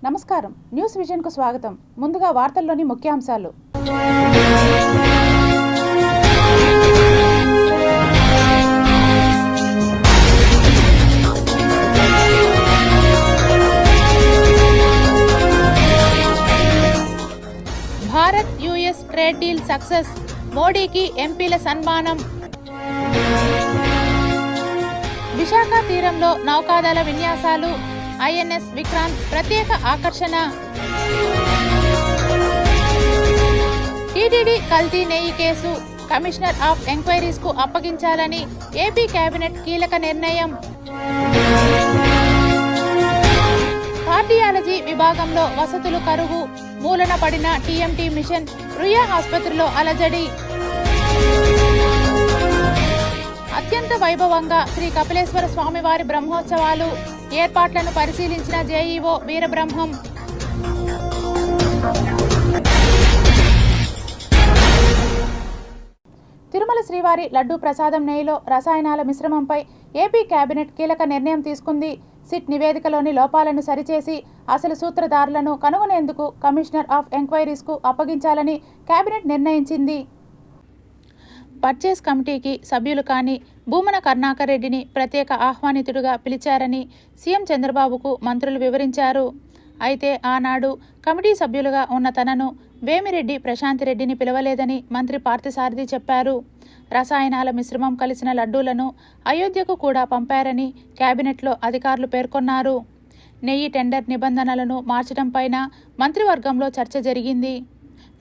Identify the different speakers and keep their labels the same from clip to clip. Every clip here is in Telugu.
Speaker 1: నమస్కారం, న్యూస్ విజన్ కు స్వాగతం. ముందుగా వార్తల్లోని ముఖ్యాంశాలు. Bharat US trade deal success, మోడీకి ఎంపీల సన్మానం. విశాఖ తీరంలో నౌకాదళ విన్యాసాలు, ఐఎన్ఎస్ విక్రాంత్ ప్రత్యేక ఆకర్షణ. టీటీడీ కల్తీ నెయ్యి కేసు కమిషనర్ ఆఫ్ ఎంక్వైరీస్ కు అప్పగించాలని ఏపీ కేబినెట్ కీలక నిర్ణయం. కార్డియాలజీ విభాగంలో వసతులు కరువు, మూలన పడిన టీఎంటీ మిషన్, రుయా ఆసుపత్రిలో అలజడి. అత్యంత వైభవంగా శ్రీ కపిలేశ్వర స్వామివారి బ్రహ్మోత్సవాలు, ఏర్పాట్లను పరిశీలించిన జేఈఓ వీరబ్రహ్మం. తిరుమల శ్రీవారి లడ్డూ ప్రసాదం నెయ్యిలో రసాయనాల మిశ్రమంపై ఏపీ కేబినెట్ కీలక నిర్ణయం తీసుకుంది. సిట్ నివేదికలోని లోపాలను సరిచేసి అసలు సూత్రధారులను కనుగొనేందుకు కమిషనర్ ఆఫ్ ఎంక్వైరీస్ కు అప్పగించాలని కేబినెట్ నిర్ణయించింది. పర్చేస్ కమిటీకి సభ్యులు కాని భూమన కరుణాకర్ రెడ్డిని ప్రత్యేక ఆహ్వానితుడిగా పిలిచారని సీఎం చంద్రబాబుకు మంత్రులు వివరించారు. అయితే ఆనాడు కమిటీ సభ్యులుగా ఉన్న తనను వేమిరెడ్డి ప్రశాంతిరెడ్డిని పిలవలేదని మంత్రి పార్థసారథి చెప్పారు. రసాయనాల మిశ్రమం కలిసిన లడ్డూలను అయోధ్యకు కూడా పంపారని కేబినెట్లో అధికారులు పేర్కొన్నారు. నెయ్యి టెండర్ నిబంధనలను మార్చడంపైన మంత్రివర్గంలో చర్చ జరిగింది.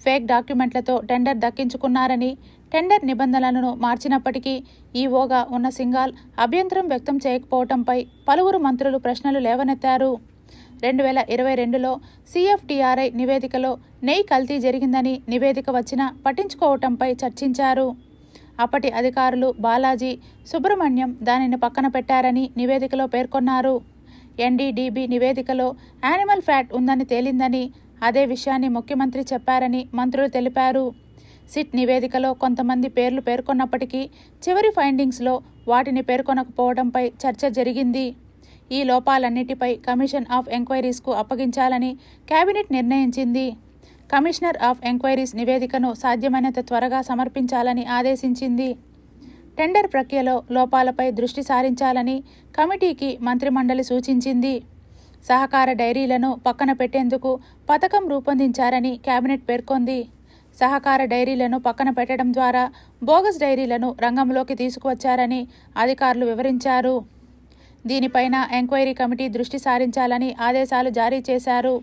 Speaker 1: ఫేక్ డాక్యుమెంట్లతో టెండర్ దక్కించుకున్నారని, టెండర్ నిబంధనలను మార్చినప్పటికీ ఈవోగా ఉన్న సింఘాల్ అభ్యంతరం వ్యక్తం చేయకపోవడంపై పలువురు మంత్రులు ప్రశ్నలు లేవనెత్తారు. 2022లో సిఎఫ్టిఆర్ఐ నివేదికలో నెయ్యి కల్తీ జరిగిందని నివేదిక వచ్చినా పట్టించుకోవటంపై చర్చించారు. అప్పటి అధికారులు బాలాజీ, సుబ్రహ్మణ్యం దానిని పక్కన పెట్టారని నివేదికలో పేర్కొన్నారు. ఎన్డీడీబీ నివేదికలో యానిమల్ ఫ్యాట్ ఉందని తేలిందని, అదే విషయాన్ని ముఖ్యమంత్రి చెప్పారని మంత్రులు తెలిపారు. సిట్ నివేదికలో కొంతమంది పేర్లు పేర్కొన్నప్పటికీ చివరి ఫైండింగ్స్లో వాటిని పేర్కొనకపోవడంపై చర్చ జరిగింది. ఈ లోపాలన్నిటిపై కమిషన్ ఆఫ్ ఎంక్వైరీస్కు అప్పగించాలని కేబినెట్ నిర్ణయించింది. కమిషనర్ ఆఫ్ ఎంక్వైరీస్ నివేదికను సాధ్యమైనంత త్వరగా సమర్పించాలని ఆదేశించింది. టెండర్ ప్రక్రియలో లోపాలపై దృష్టి సారించాలని కమిటీకి మంత్రిమండలి సూచించింది. సహకార డైరీలను పక్కన పెట్టేందుకు పథకం రూపొందించారని కేబినెట్ పేర్కొంది. సహకార డైరీలను పక్కన పెట్టడం ద్వారా బోగస్ డైరీలను రంగంలోకి తీసుకువచ్చారని అధికారులు వివరించారు. దీనిపైన ఎంక్వైరీ కమిటీ దృష్టి సారించాలని ఆదేశాలు జారీ చేశారు.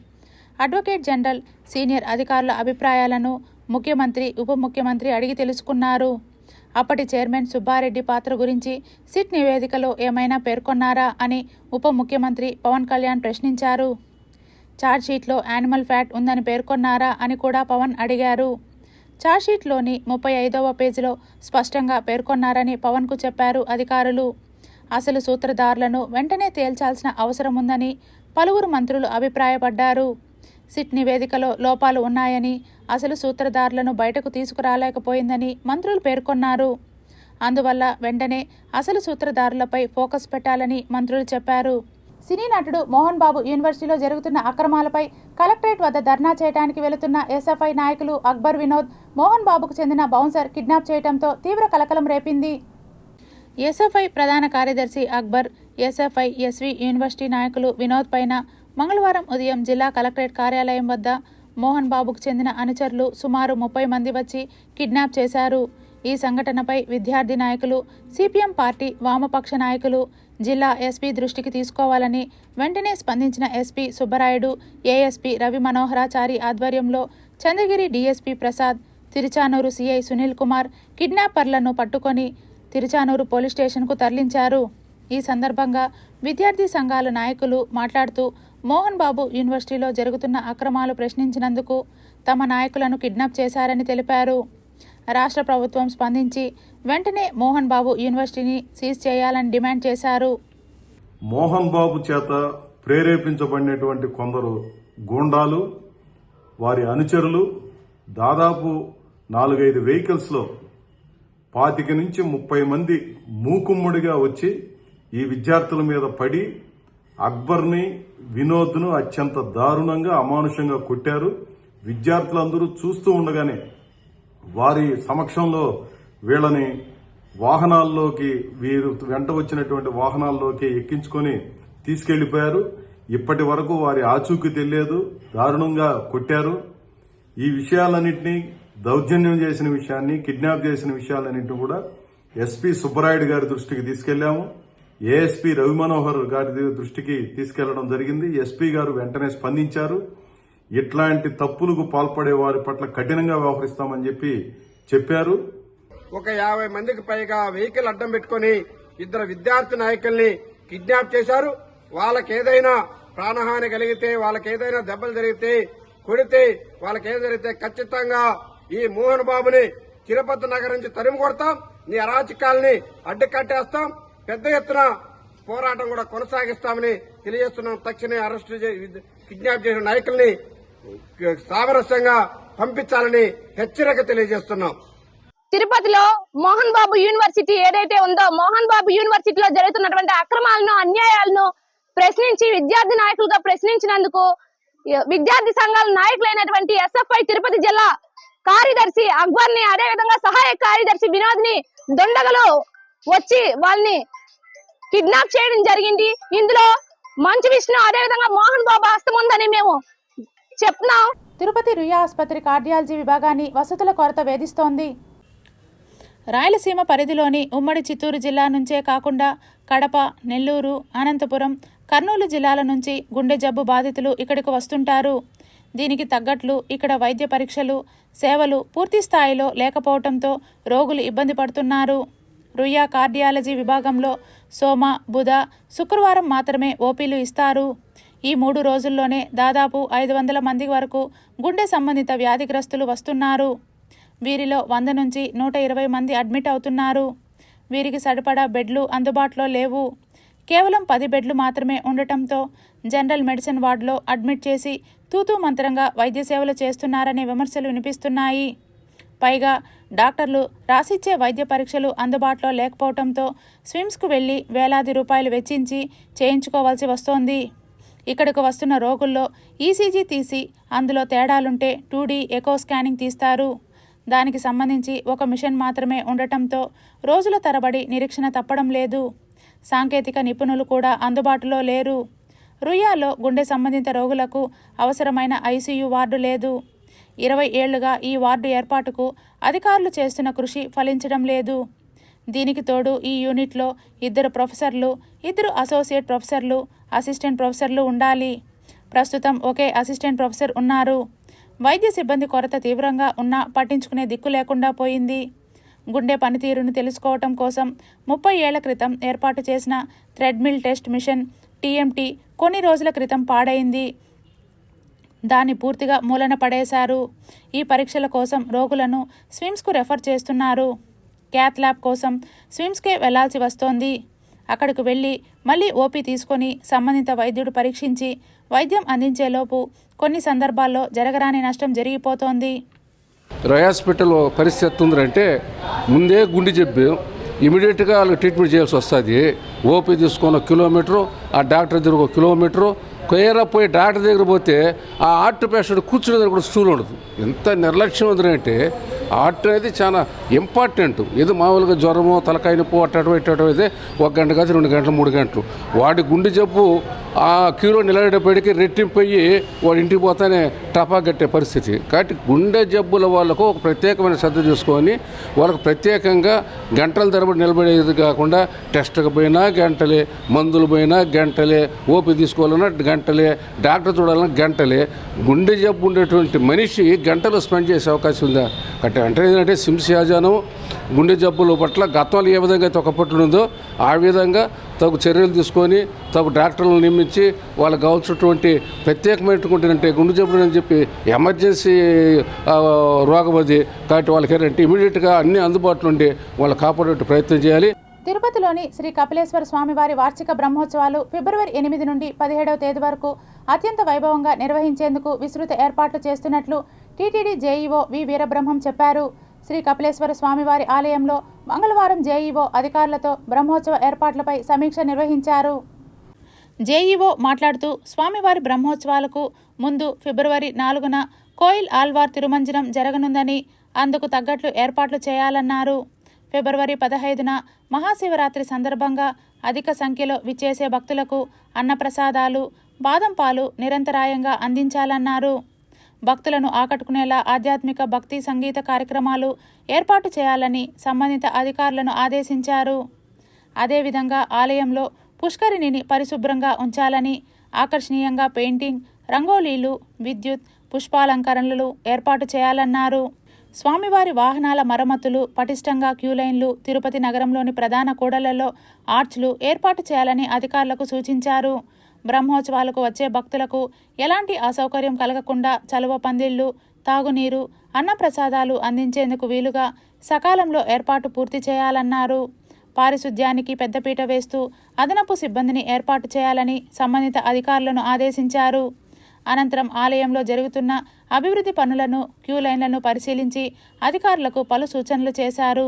Speaker 1: అడ్వకేట్ జనరల్ సీనియర్ అధికారుల అభిప్రాయాలను ముఖ్యమంత్రి, ఉప ముఖ్యమంత్రి అడిగి తెలుసుకున్నారు. అప్పటి చైర్మన్ సుబ్బారెడ్డి పాత్ర గురించి సిట్ నివేదికలో ఏమైనా పేర్కొన్నారా అని ఉప ముఖ్యమంత్రి పవన్ కళ్యాణ్ ప్రశ్నించారు. ఛార్జ్షీట్లో యానిమల్ ఫ్యాట్ ఉందని పేర్కొన్నారా అని కూడా పవన్ అడిగారు. ఛార్జ్షీట్లోని 35వ పేజీలో స్పష్టంగా పేర్కొన్నారని పవన్కు చెప్పారు అధికారులు. అసలు సూత్రధారులను వెంటనే తేల్చాల్సిన అవసరం ఉందని పలువురు మంత్రులు అభిప్రాయపడ్డారు. సిట్ నివేదికలో లోపాలు ఉన్నాయని, అసలు సూత్రధారులను బయటకు తీసుకురాలేకపోయిందని మంత్రులు పేర్కొన్నారు. అందువల్ల వెంటనే అసలు సూత్రధారులపై ఫోకస్ పెట్టాలని మంత్రులు చెప్పారు. సినీ నటుడు మోహన్ బాబు యూనివర్సిటీలో జరుగుతున్న అక్రమాలపై కలెక్టరేట్ వద్ద ధర్నా చేయడానికి వెళుతున్న ఎస్ఎఫ్ఐ నాయకులు అక్బర్ వినోద్, మోహన్ బాబుకు చెందిన బౌన్సర్ కిడ్నాప్ చేయడంతో తీవ్ర కలకలం రేపింది. ఎస్ఎఫ్ఐ ప్రధాన కార్యదర్శి అక్బర్, ఎస్ఎఫ్ఐ ఎస్వి యూనివర్సిటీ నాయకులు వినోద్ పైన మంగళవారం ఉదయం జిల్లా కలెక్టరేట్ కార్యాలయం వద్ద మోహన్ బాబుకు చెందిన అనుచరులు సుమారు 30 మంది వచ్చి కిడ్నాప్ చేశారు. ఈ సంఘటనపై విద్యార్థి నాయకులు, సిపిఎం పార్టీ వామపక్ష నాయకులు జిల్లా ఎస్పీ దృష్టికి తీసుకోవాలని వెంటనే స్పందించిన ఎస్పీ సుబ్బరాయుడు, ఏఎస్పీ రవి మనోహరాచారి ఆధ్వర్యంలో చంద్రగిరి డీఎస్పీ ప్రసాద్, తిరుచానూరు సిఐ సునీల్ కుమార్ కిడ్నాపర్లను పట్టుకొని తిరుచానూరు పోలీస్ స్టేషన్కు తరలించారు. ఈ సందర్భంగా విద్యార్థి సంఘాల నాయకులు మాట్లాడుతూ మోహన్ బాబు యూనివర్సిటీలో జరుగుతున్న అక్రమాలు ప్రశ్నించినందుకు తమ నాయకులను కిడ్నాప్ చేశారని తెలిపారు. రాష్ట్ర ప్రభుత్వం స్పందించి వెంటనే మోహన్ బాబు యూనివర్సిటీని సీజ్ చేయాలని డిమాండ్ చేశారు.
Speaker 2: మోహన్ బాబు చేత ప్రేరేపించబడినటువంటి కొందరు గూండాలు, వారి అనుచరులు దాదాపు 4-5 వెహికల్స్లో 25 నుంచి 30 మంది మూకుమ్మడిగా వచ్చి ఈ విద్యార్థుల మీద పడి అక్బర్ని వినోద్ను అత్యంత దారుణంగా అమానుషంగా కొట్టారు. విద్యార్థులందరూ చూస్తూ ఉండగానే వారి సమక్షంలో వీళ్ళని వాహనాల్లోకి, వీరు వెంట వచ్చినటువంటి వాహనాల్లోకి ఎక్కించుకొని తీసుకెళ్లిపోయారు. ఇప్పటి వరకు వారి ఆచూకీ తెలియదు. దారుణంగా కొట్టారు. ఈ విషయాలన్నింటినీ, దౌర్జన్యం చేసిన విషయాన్ని, కిడ్నాప్ చేసిన విషయాలన్నింటినీ కూడా ఎస్పీ సుబ్బరాయుడు గారి దృష్టికి తీసుకెళ్లాము. ఏఎస్పీ రవి మనోహర్ గారి దృష్టికి తీసుకెళ్లడం జరిగింది. ఎస్పీ గారు వెంటనే స్పందించారు. ఇట్లాంటి తప్పులకు పాల్పడే వారి పట్ల కఠినంగా వ్యవహరిస్తామని చెప్పారు.
Speaker 3: ఒక 50 మందికి పైగా వెహికల్ అడ్డం పెట్టుకుని 2 విద్యార్థి నాయకుల్ని కిడ్నాప్ చేశారు. వాళ్ళకేదైనా ప్రాణహాని కలిగితే, వాళ్ళకేదైనా దెబ్బలు జరిగితే, కొడితే, వాళ్ళకేం జరిగితే ఖచ్చితంగా ఈ మోహన్ బాబుని తిరుపతి నగరం నుంచి తరిమి కొడతాం, నీ అరాచకాల్ని అడ్డుకట్టేస్తాం, పెద్ద ఎత్తున పోరాటం కూడా కొనసాగిస్తామని తెలియజేస్తున్నాం. తక్షణమే అరెస్టు కిడ్నాప్ చేసిన నాయకుల్ని సామరస్యంగా పంపించాలని హెచ్చరిక తెలియజేస్తున్నాం.
Speaker 4: తిరుపతిలో మోహన్ బాబు యూనివర్సిటీ ఏదైతే ఉందో, మోహన్ బాబు యూనివర్సిటీలో జరుగుతున్నటువంటి అక్రమాలను, అన్యాయాలను ప్రశ్నించి విద్యార్థి నాయకులుగా ప్రశ్నించినందుకు విద్యార్థి సంఘాల నాయకులైనటువంటి ఎస్ఎఫ్ఐ తిరుపతి జిల్లా కార్యదర్శి అక్బర్ ని, అదేవిధంగా సహాయక కార్యదర్శి వినోద్ ని దొండగలు వచ్చి వాళ్ళని కిడ్నాప్ చేయడం జరిగింది. ఇందులో మంచు విష్ణు, అదేవిధంగా మోహన్ బాబు హస్తం ఉందని మేము చెప్తున్నాం.
Speaker 1: తిరుపతి రుయా ఆసుపత్రి కార్డియాలజీ విభాగాన్ని వసతుల కొరత వేధిస్తోంది. రాయలసీమ పరిధిలోని ఉమ్మడి చిత్తూరు జిల్లా నుంచే కాకుండా కడప, నెల్లూరు, అనంతపురం, కర్నూలు జిల్లాల నుంచి గుండె జబ్బు బాధితులు ఇక్కడికి వస్తుంటారు. దీనికి తగ్గట్లు ఇక్కడ వైద్య పరీక్షలు, సేవలు పూర్తి స్థాయిలో లేకపోవడంతో రోగులు ఇబ్బంది పడుతున్నారు. రుయా కార్డియాలజీ విభాగంలో సోమ, బుధ, శుక్రవారం మాత్రమే ఓపీలు ఇస్తారు. ఈ 3 రోజుల్లోనే దాదాపు 500 మంది వరకు గుండె సంబంధిత వ్యాధిగ్రస్తులు వస్తున్నారు. వీరిలో 100 నుంచి 120 మంది అడ్మిట్ అవుతున్నారు. వీరికి సరిపడా బెడ్లు అందుబాటులో లేవు. కేవలం 10 బెడ్లు మాత్రమే ఉండటంతో జనరల్ మెడిసిన్ వార్డులో అడ్మిట్ చేసి తూతూ మంత్రంగా వైద్య సేవలు చేస్తున్నారనే విమర్శలు వినిపిస్తున్నాయి. పైగా డాక్టర్లు రాసిచ్చే వైద్య పరీక్షలు అందుబాటులో లేకపోవడంతో స్విమ్స్కు వెళ్లి వేలాది రూపాయలు వెచ్చించి చేయించుకోవాల్సి వస్తోంది. ఇక్కడకు వస్తున్న రోగుల్లో ఈసీజీ తీసి అందులో తేడాలుంటే 2D ఎకో స్కానింగ్ తీస్తారు. దానికి సంబంధించి ఒక మిషన్ మాత్రమే ఉండటంతో రోజుల తరబడి నిరీక్షణ తప్పడం లేదు. సాంకేతిక నిపుణులు కూడా అందుబాటులో లేరు. రుయాలో గుండె సంబంధిత రోగులకు అవసరమైన ఐసీయూ వార్డు లేదు. 20 ఏళ్లుగా ఈ వార్డు ఏర్పాటుకు అధికారులు చేస్తున్న కృషి ఫలించడం లేదు. దీనికి తోడు ఈ యూనిట్లో 2 ప్రొఫెసర్లు, 2 అసోసియేట్ ప్రొఫెసర్లు, అసిస్టెంట్ ప్రొఫెసర్లు ఉండాలి. ప్రస్తుతం ఒకే అసిస్టెంట్ ప్రొఫెసర్ ఉన్నారు. వైద్య సిబ్బంది కొరత తీవ్రంగా ఉన్నా పట్టించుకునే దిక్కు లేకుండా పోయింది. గుండె పనితీరును తెలుసుకోవటం కోసం 30 ఏళ్ల క్రితం ఏర్పాటు చేసిన థ్రెడ్మిల్ టెస్ట్ మిషన్ టీఎంటీ కొన్ని రోజుల క్రితం పాడైంది. దాన్ని పూర్తిగా మూలన పడేశారు. ఈ పరీక్షల కోసం రోగులను స్విమ్స్కు రెఫర్ చేస్తున్నారు. క్యాత్ ల్యాబ్ కోసం స్విమ్స్కే వెళ్లాల్సి వస్తోంది. అక్కడికి వెళ్ళి మళ్ళీ ఓపీ తీసుకొని సంబంధిత వైద్యుడు పరీక్షించి వైద్యం అందించేలోపు కొన్ని సందర్భాల్లో జరగరాని నష్టం జరిగిపోతోంది.
Speaker 5: రుయా హాస్పిటల్ పరిస్థితి ఉందంటే ముందే గుండె జబ్బు ఇమీడియట్గా వాళ్ళకి ట్రీట్మెంట్ చేయాల్సి వస్తుంది. ఓపీ తీసుకొని 1 కిలోమీటరు, ఆ డాక్టర్ దగ్గర 1 కిలోమీటరు, కొయ్యరా పోయి డాక్టర్ దగ్గర పోతే ఆ హార్ట్ పేషెంట్ కూర్చునే దగ్గర కూడా స్టూల్ ఉండదు. ఎంత నిర్లక్ష్యం ఉందంటే హార్ట్ అనేది చాలా ఇంపార్టెంట్. ఏదో మామూలుగా జ్వరమో తలకాయ నొప్పి అట్టడం అయితే 1 గంట కాదు 2 గంటలు 3 గంటలు. వాడి గుండె జబ్బు ఆ క్యూలో నిలబడేపటికి రెట్టింపోయి వాడి ఇంటికి పోతానే టపా కట్టే పరిస్థితి. కాబట్టి గుండె జబ్బుల వాళ్ళకు ఒక ప్రత్యేకమైన శ్రద్ధ తీసుకొని వాళ్ళకు ప్రత్యేకంగా గంటల తరబడి నిలబడేది కాకుండా టెస్ట్కి పోయినా గంటలే, మందులు పోయినా గంటలే, ఓపీ తీసుకోవాలన్నా గంటలే, డాక్టర్ చూడాలన్నా గంటలే. గుండె జబ్బు ఉండేటువంటి మనిషి గంటలు స్పెండ్ చేసే అవకాశం ఉందా? అంటే ఏంటంటే సిమ్స్ యాజానం గుండె జబ్బుల పట్ల గతంలో ఏ విధంగా అయితే ఒకప్పటి ఉందో ఆ విధంగా తగు చర్యలు తీసుకొని తగు డాక్టర్లను నియమించి వాళ్ళకి కావాల్సినటువంటి ప్రత్యేకమైనటువంటి గుండె జబ్బులు అని చెప్పి ఎమర్జెన్సీ రోగం అది. కాబట్టి వాళ్ళకి ఏంటంటే ఇమీడియట్గా అన్ని అందుబాటులో ఉండి వాళ్ళు కాపాడే ప్రయత్నం చేయాలి.
Speaker 1: తిరుపతిలోని శ్రీ కపిలేశ్వర స్వామివారి వార్షిక బ్రహ్మోత్సవాలు ఫిబ్రవరి 8 నుండి 17వ తేదీ వరకు అత్యంత వైభవంగా నిర్వహించేందుకు విస్తృత ఏర్పాట్లు చేస్తున్నట్లు టీటీడీ జేఈఓ వి వీరబ్రహ్మం చెప్పారు. శ్రీ కపిలేశ్వర స్వామివారి ఆలయంలో మంగళవారం జేఈఓ అధికారులతో బ్రహ్మోత్సవ ఏర్పాట్లపై సమీక్ష నిర్వహించారు. జేఈఓ మాట్లాడుతూ స్వామివారి బ్రహ్మోత్సవాలకు ముందు ఫిబ్రవరి 4న కోయిల్ ఆల్వార్ తిరుమంజనం జరగనుందని అందుకు తగ్గట్లు ఏర్పాట్లు చేయాలన్నారు. ఫిబ్రవరి 15న మహాశివరాత్రి సందర్భంగా అధిక సంఖ్యలో విచ్చేసే భక్తులకు అన్నప్రసాదాలు, బాదం పాలు నిరంతరాయంగా అందించాలన్నారు. భక్తులను ఆకట్టుకునేలా ఆధ్యాత్మిక భక్తి సంగీత కార్యక్రమాలు ఏర్పాటు చేయాలని సంబంధిత అధికారులను ఆదేశించారు. అదేవిధంగా ఆలయంలో పుష్కరిణిని పరిశుభ్రంగా ఉంచాలని, ఆకర్షణీయంగా పెయింటింగ్, రంగోలీలు, విద్యుత్, పుష్పాలంకరణలు ఏర్పాటు చేయాలన్నారు. స్వామివారి వాహనాల మరమ్మతులు, పటిష్టంగా క్యూలైన్లు, తిరుపతి నగరంలోని ప్రధాన కూడళ్లలో ఆర్చ్లు ఏర్పాటు చేయాలని అధికారులకు సూచించారు. బ్రహ్మోత్సవాలకు వచ్చే భక్తులకు ఎలాంటి అసౌకర్యం కలగకుండా చలువ పందిళ్లు, తాగునీరు, అన్నప్రసాదాలు అందించేందుకు వీలుగా సకాలంలో ఏర్పాటు పూర్తి చేయాలన్నారు. పారిశుద్ధ్యానికి పెద్దపీట వేస్తూ అదనపు సిబ్బందిని ఏర్పాటు చేయాలని సంబంధిత అధికారులను ఆదేశించారు. అనంతరం ఆలయంలో జరుగుతున్న అభివృద్ధి పనులను, క్యూలైన్లను పరిశీలించి అధికారులకు పలు సూచనలు చేశారు.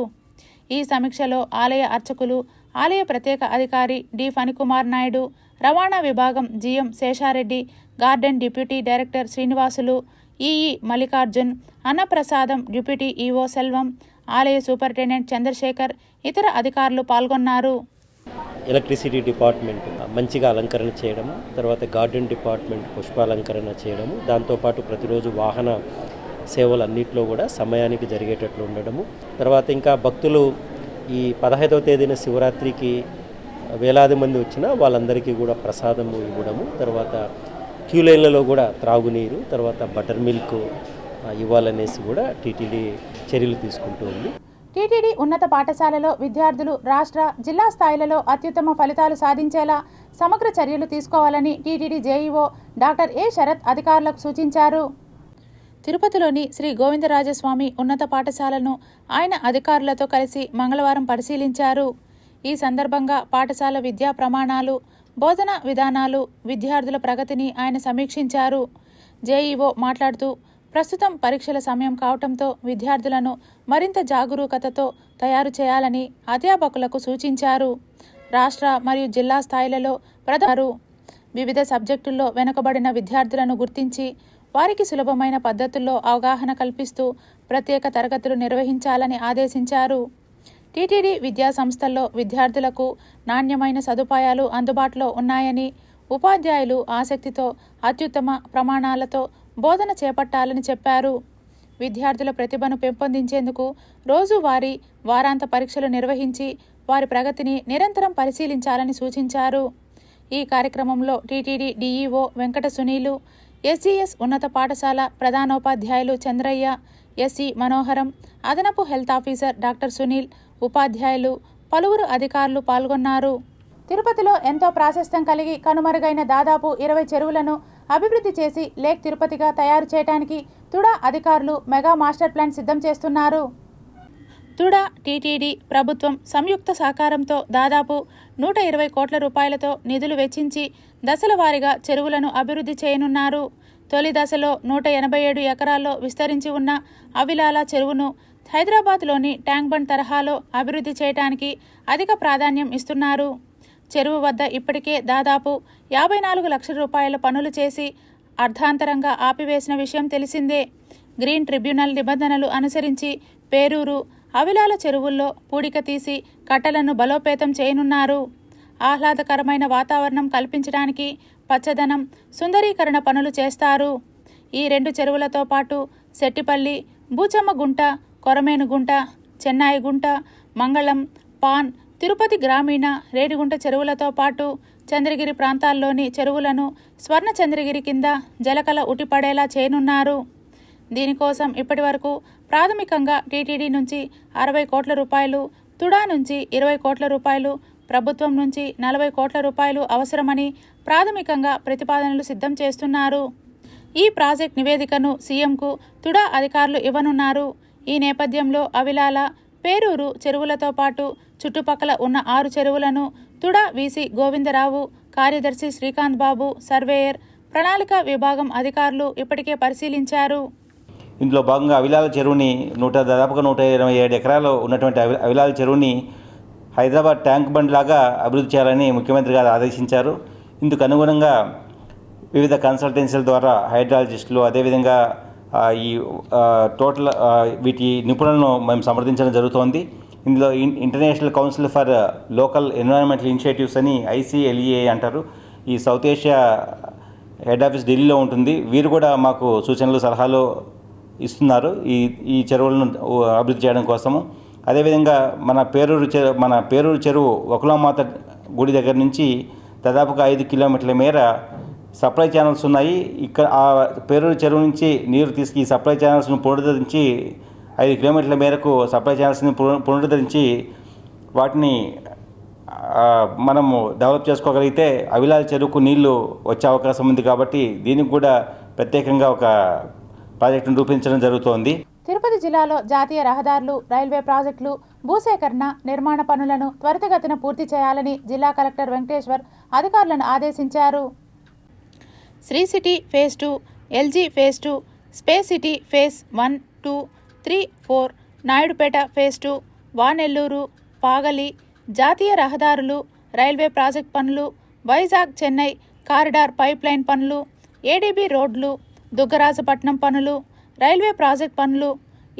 Speaker 1: ఈ సమీక్షలో ఆలయ అర్చకులు, ఆలయ ప్రత్యేక అధికారి డి ఫణికుమార్ నాయుడు, రవాణా విభాగం GM Seshareddy, garden deputy director Srinivasulu, EE Mallikarjun, అన్నప్రసాదం డిప్యూటీ ఈఓ సెల్వం, ఆలయ సూపరింటెండెంట్ చంద్రశేఖర్, ఇతర అధికారులు పాల్గొన్నారు.
Speaker 6: ఎలక్ట్రిసిటీ డిపార్ట్మెంట్ మంచిగా అలంకరణ చేయడము, తర్వాత గార్డెన్ డిపార్ట్మెంట్ పుష్పాలంకరణ చేయడము, దాంతోపాటు ప్రతిరోజు వాహన సేవలు అన్నింటిలో కూడా సమయానికి జరిగేటట్లు ఉండడము, తర్వాత ఇంకా భక్తులు ఈ 15వ తేదీన శివరాత్రికి వేలాది మంది వచ్చినా వాళ్ళందరికీ కూడా ప్రసాదము ఇవ్వడము, తర్వాత క్యూ లైన్లలో కూడా త్రాగునీరు, తర్వాత బటర్ మిల్క్ ఇవ్వాలనేసి కూడా టీటీడీ చర్యలు తీసుకుంటూ ఉంది.
Speaker 1: టీటీడీ ఉన్నత పాఠశాలలో విద్యార్థులు రాష్ట్ర, జిల్లా స్థాయిలలో అత్యుత్తమ ఫలితాలు సాధించేలా సమగ్ర చర్యలు తీసుకోవాలని TTD JEO doctor A Sarath అధికారులకు సూచించారు. తిరుపతిలోని శ్రీ గోవిందరాజస్వామి ఉన్నత పాఠశాలను ఆయన అధికారులతో కలిసి మంగళవారం పరిశీలించారు. ఈ సందర్భంగా పాఠశాల విద్యా ప్రమాణాలు, బోధన విధానాలు, విద్యార్థుల ప్రగతిని ఆయన సమీక్షించారు. జేఈఓ మాట్లాడుతూ ప్రస్తుతం పరీక్షల సమయం కావటంతో విద్యార్థులను మరింత జాగరూకతతో తయారు చేయాలని అధ్యాపకులకు సూచించారు. రాష్ట్ర మరియు జిల్లా స్థాయిలలో వివిధ సబ్జెక్టుల్లో వెనుకబడిన విద్యార్థులను గుర్తించి వారికి సులభమైన పద్ధతుల్లో అవగాహన కల్పిస్తూ ప్రత్యేక తరగతులు నిర్వహించాలని ఆదేశించారు. టీటీడీ విద్యా సంస్థల్లో విద్యార్థులకు నాణ్యమైన సదుపాయాలు అందుబాటులో ఉన్నాయని, ఉపాధ్యాయులు ఆసక్తితో అత్యుత్తమ ప్రమాణాలతో బోధన చేపట్టాలని చెప్పారు. విద్యార్థుల ప్రతిభను పెంపొందించేందుకు రోజువారీ, వారాంత పరీక్షలు నిర్వహించి వారి ప్రగతిని నిరంతరం పరిశీలించాలని సూచించారు. ఈ కార్యక్రమంలో TTD DEO Venkata Sunil, SGS ఉన్నత పాఠశాల ప్రధానోపాధ్యాయులు చంద్రయ్య, ఎస్ఈ మనోహరం, అదనపు హెల్త్ ఆఫీసర్ డాక్టర్ సునీల్, ఉపాధ్యాయులు, పలువురు అధికారులు పాల్గొన్నారు. తిరుపతిలో ఎంతో ప్రాశస్త్యం కలిగి కనుమరుగైన దాదాపు 20 చెరువులను అభివృద్ధి చేసి లేక్ తిరుపతిగా తయారు చేయడానికి తుడా అధికారులు మెగా మాస్టర్ ప్లాన్ సిద్ధం చేస్తున్నారు. తుడా, టీటీడీ, ప్రభుత్వం సంయుక్త సహకారంతో దాదాపు 120 కోట్ల రూపాయలతో నిధులు వెచ్చించి దశల వారీగా చెరువులను అభివృద్ధి చేయనున్నారు. తొలి దశలో 187 ఎకరాల్లో విస్తరించి ఉన్న అవిలాల చెరువును హైదరాబాద్లోని ట్యాంక్ బండ్ తరహాలో అభివృద్ధి చేయడానికి అధిక ప్రాధాన్యం ఇస్తున్నారు. చెరువు వద్ద ఇప్పటికే దాదాపు 54 లక్షల రూపాయల పనులు చేసి అర్ధాంతరంగా ఆపివేసిన విషయం తెలిసిందే. గ్రీన్ ట్రిబ్యునల్ నిబంధనలు అనుసరించి పేరూరు, అవిలాల చెరువుల్లో పూడిక తీసి కట్టలను బలోపేతం చేయనున్నారు. ఆహ్లాదకరమైన వాతావరణం కల్పించడానికి పచ్చదనం, సుందరీకరణ పనులు చేస్తారు. ఈ 2 చెరువులతో పాటు సెట్టిపల్లి, బూచమ్మ గుంట, కొరమేను గుంట, చెన్నాయి గుంట, మంగళం, పాన్, తిరుపతి గ్రామీణ, రేడిగుంట చెరువులతో పాటు చంద్రగిరి ప్రాంతాల్లోని చెరువులను స్వర్ణ చంద్రగిరి కింద జలకళ ఉట్టిపడేలా చేయనున్నారు. దీనికోసం ఇప్పటి వరకు ప్రాథమికంగా టీటీడీ నుంచి 60 కోట్ల రూపాయలు, తుడా నుంచి 20 కోట్ల రూపాయలు, ప్రభుత్వం నుంచి 40 కోట్ల రూపాయలు అవసరమని ప్రాథమికంగా ప్రతిపాదనలు సిద్ధం చేస్తున్నారు. ఈ ప్రాజెక్ట్ నివేదికను సీఎంకు తుడా అధికారులు ఇవ్వనున్నారు. ఈ నేపథ్యంలో అవిలాల, పేరూరు చెరువులతో పాటు చుట్టుపక్కల ఉన్న 6 చెరువులను తుడా వీసీ గోవిందరావు, కార్యదర్శి శ్రీకాంత్ బాబు, సర్వేయర్, ప్రణాళిక విభాగం అధికారులు ఇప్పటికే పరిశీలించారు.
Speaker 7: ఇందులో భాగంగా అవిలాల చెరువుని దాదాపుగా 127 ఎకరాలు ఉన్నటువంటి అవిలాల చెరువుని హైదరాబాద్ ట్యాంక్ బండ్ లాగా అభివృద్ధి చేయాలని ముఖ్యమంత్రి గారు ఆదేశించారు. ఇందుకు అనుగుణంగా వివిధ కన్సల్టెన్సీల ద్వారా హైడ్రాలజిస్టులు అదేవిధంగా ఈ టోటల్ వీటి నిపుణులను మేము సమర్థించడం జరుగుతోంది. ఇందులో international council for local environmental initiatives అని ICLEA అంటారు. ఈ సౌత్ ఏషియా హెడ్ ఆఫీస్ ఢిల్లీలో ఉంటుంది. వీరు కూడా మాకు సూచనలు సలహాలు ఇస్తున్నారు ఈ చెరువులను అభివృద్ధి చేయడం కోసము. అదేవిధంగా మన పేరూరు చెరువు ఒకలామాత గుడి దగ్గర నుంచి దాదాపుగా 5 కిలోమీటర్ల మేర సప్లై ఛానల్స్ ఉన్నాయి. ఇక్కడ ఆ పేరూరు చెరువు నుంచి నీరు ఈ సప్లై ఛానల్స్ను పునరుద్ధరించి 5 కిలోమీటర్ల మేరకు సప్లై ఛానల్స్ని పునరుద్ధరించి వాటిని మనము డెవలప్ చేసుకోగలిగితే అవిలాల చెరువుకు నీళ్లు వచ్చే అవకాశం ఉంది. కాబట్టి దీనికి కూడా ప్రత్యేకంగా ఒక ప్రాజెక్టును రూపొందించడం జరుగుతోంది.
Speaker 1: తిరుపతి జిల్లాలో జాతీయ రహదారులు, రైల్వే ప్రాజెక్టులు, భూసేకరణ, నిర్మాణ పనులను త్వరితగతిన పూర్తి చేయాలని జిల్లా కలెక్టర్ వెంకటేశ్వర్ అధికారులను ఆదేశించారు. Sri city phase 2, LG phase 2, space city phase 1, 2, 3, 4, Naidupeta phase 2, Vanelluru, Pagali, జాతీయ రహదారులు, రైల్వే ప్రాజెక్ట్ పనులు, Vizag Chennai corridor pipe line పనులు, ADB రోడ్లు, దుగ్గరాజపట్నం పనులు, రైల్వే ప్రాజెక్ట్ పనులు,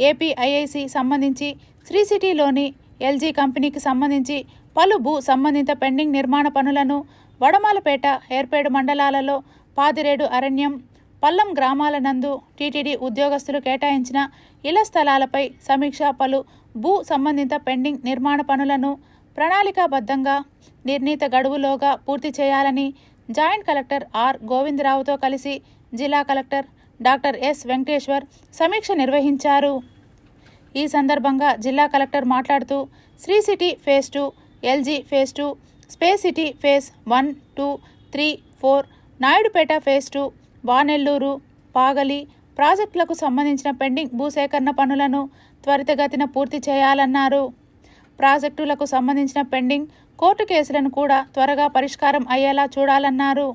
Speaker 1: APIIC సంబంధించి శ్రీ సిటీలోని LG కంపెనీకి సంబంధించి పలు భూ సంబంధిత పెండింగ్ నిర్మాణ పనులను వడమాలపేట, ఏర్పేడు మండలాలలో పాదిరేడు అరణ్యం, పల్లం గ్రామాల నందు TTD ఉద్యోగస్తులు కేటాయించిన ఇళ్ల స్థలాలపై సమీక్ష, పలు భూ సంబంధిత పెండింగ్ నిర్మాణ పనులను ప్రణాళికాబద్ధంగా నిర్ణీత గడువులోగా పూర్తి చేయాలని జాయింట్ కలెక్టర్ ఆర్ గోవిందరావుతో కలిసి జిల్లా కలెక్టర్ డాక్టర్ ఎస్ వెంకటేశ్వర్ సమీక్ష నిర్వహించారు. ఈ సందర్భంగా జిల్లా కలెక్టర్ మాట్లాడుతూ Sri city phase 2, LG phase 2, space city phase 1, 2, 3, 4, Naidupeta phase 2, Vanelluru, Pagali ప్రాజెక్టులకు సంబంధించిన పెండింగ్ భూసేకరణ పనులను త్వరితగతిన పూర్తి చేయాలన్నారు. ప్రాజెక్టులకు సంబంధించిన పెండింగ్ కోర్టు కేసులను కూడా త్వరగా పరిష్కారం అయ్యేలా చూడాలన్నారు.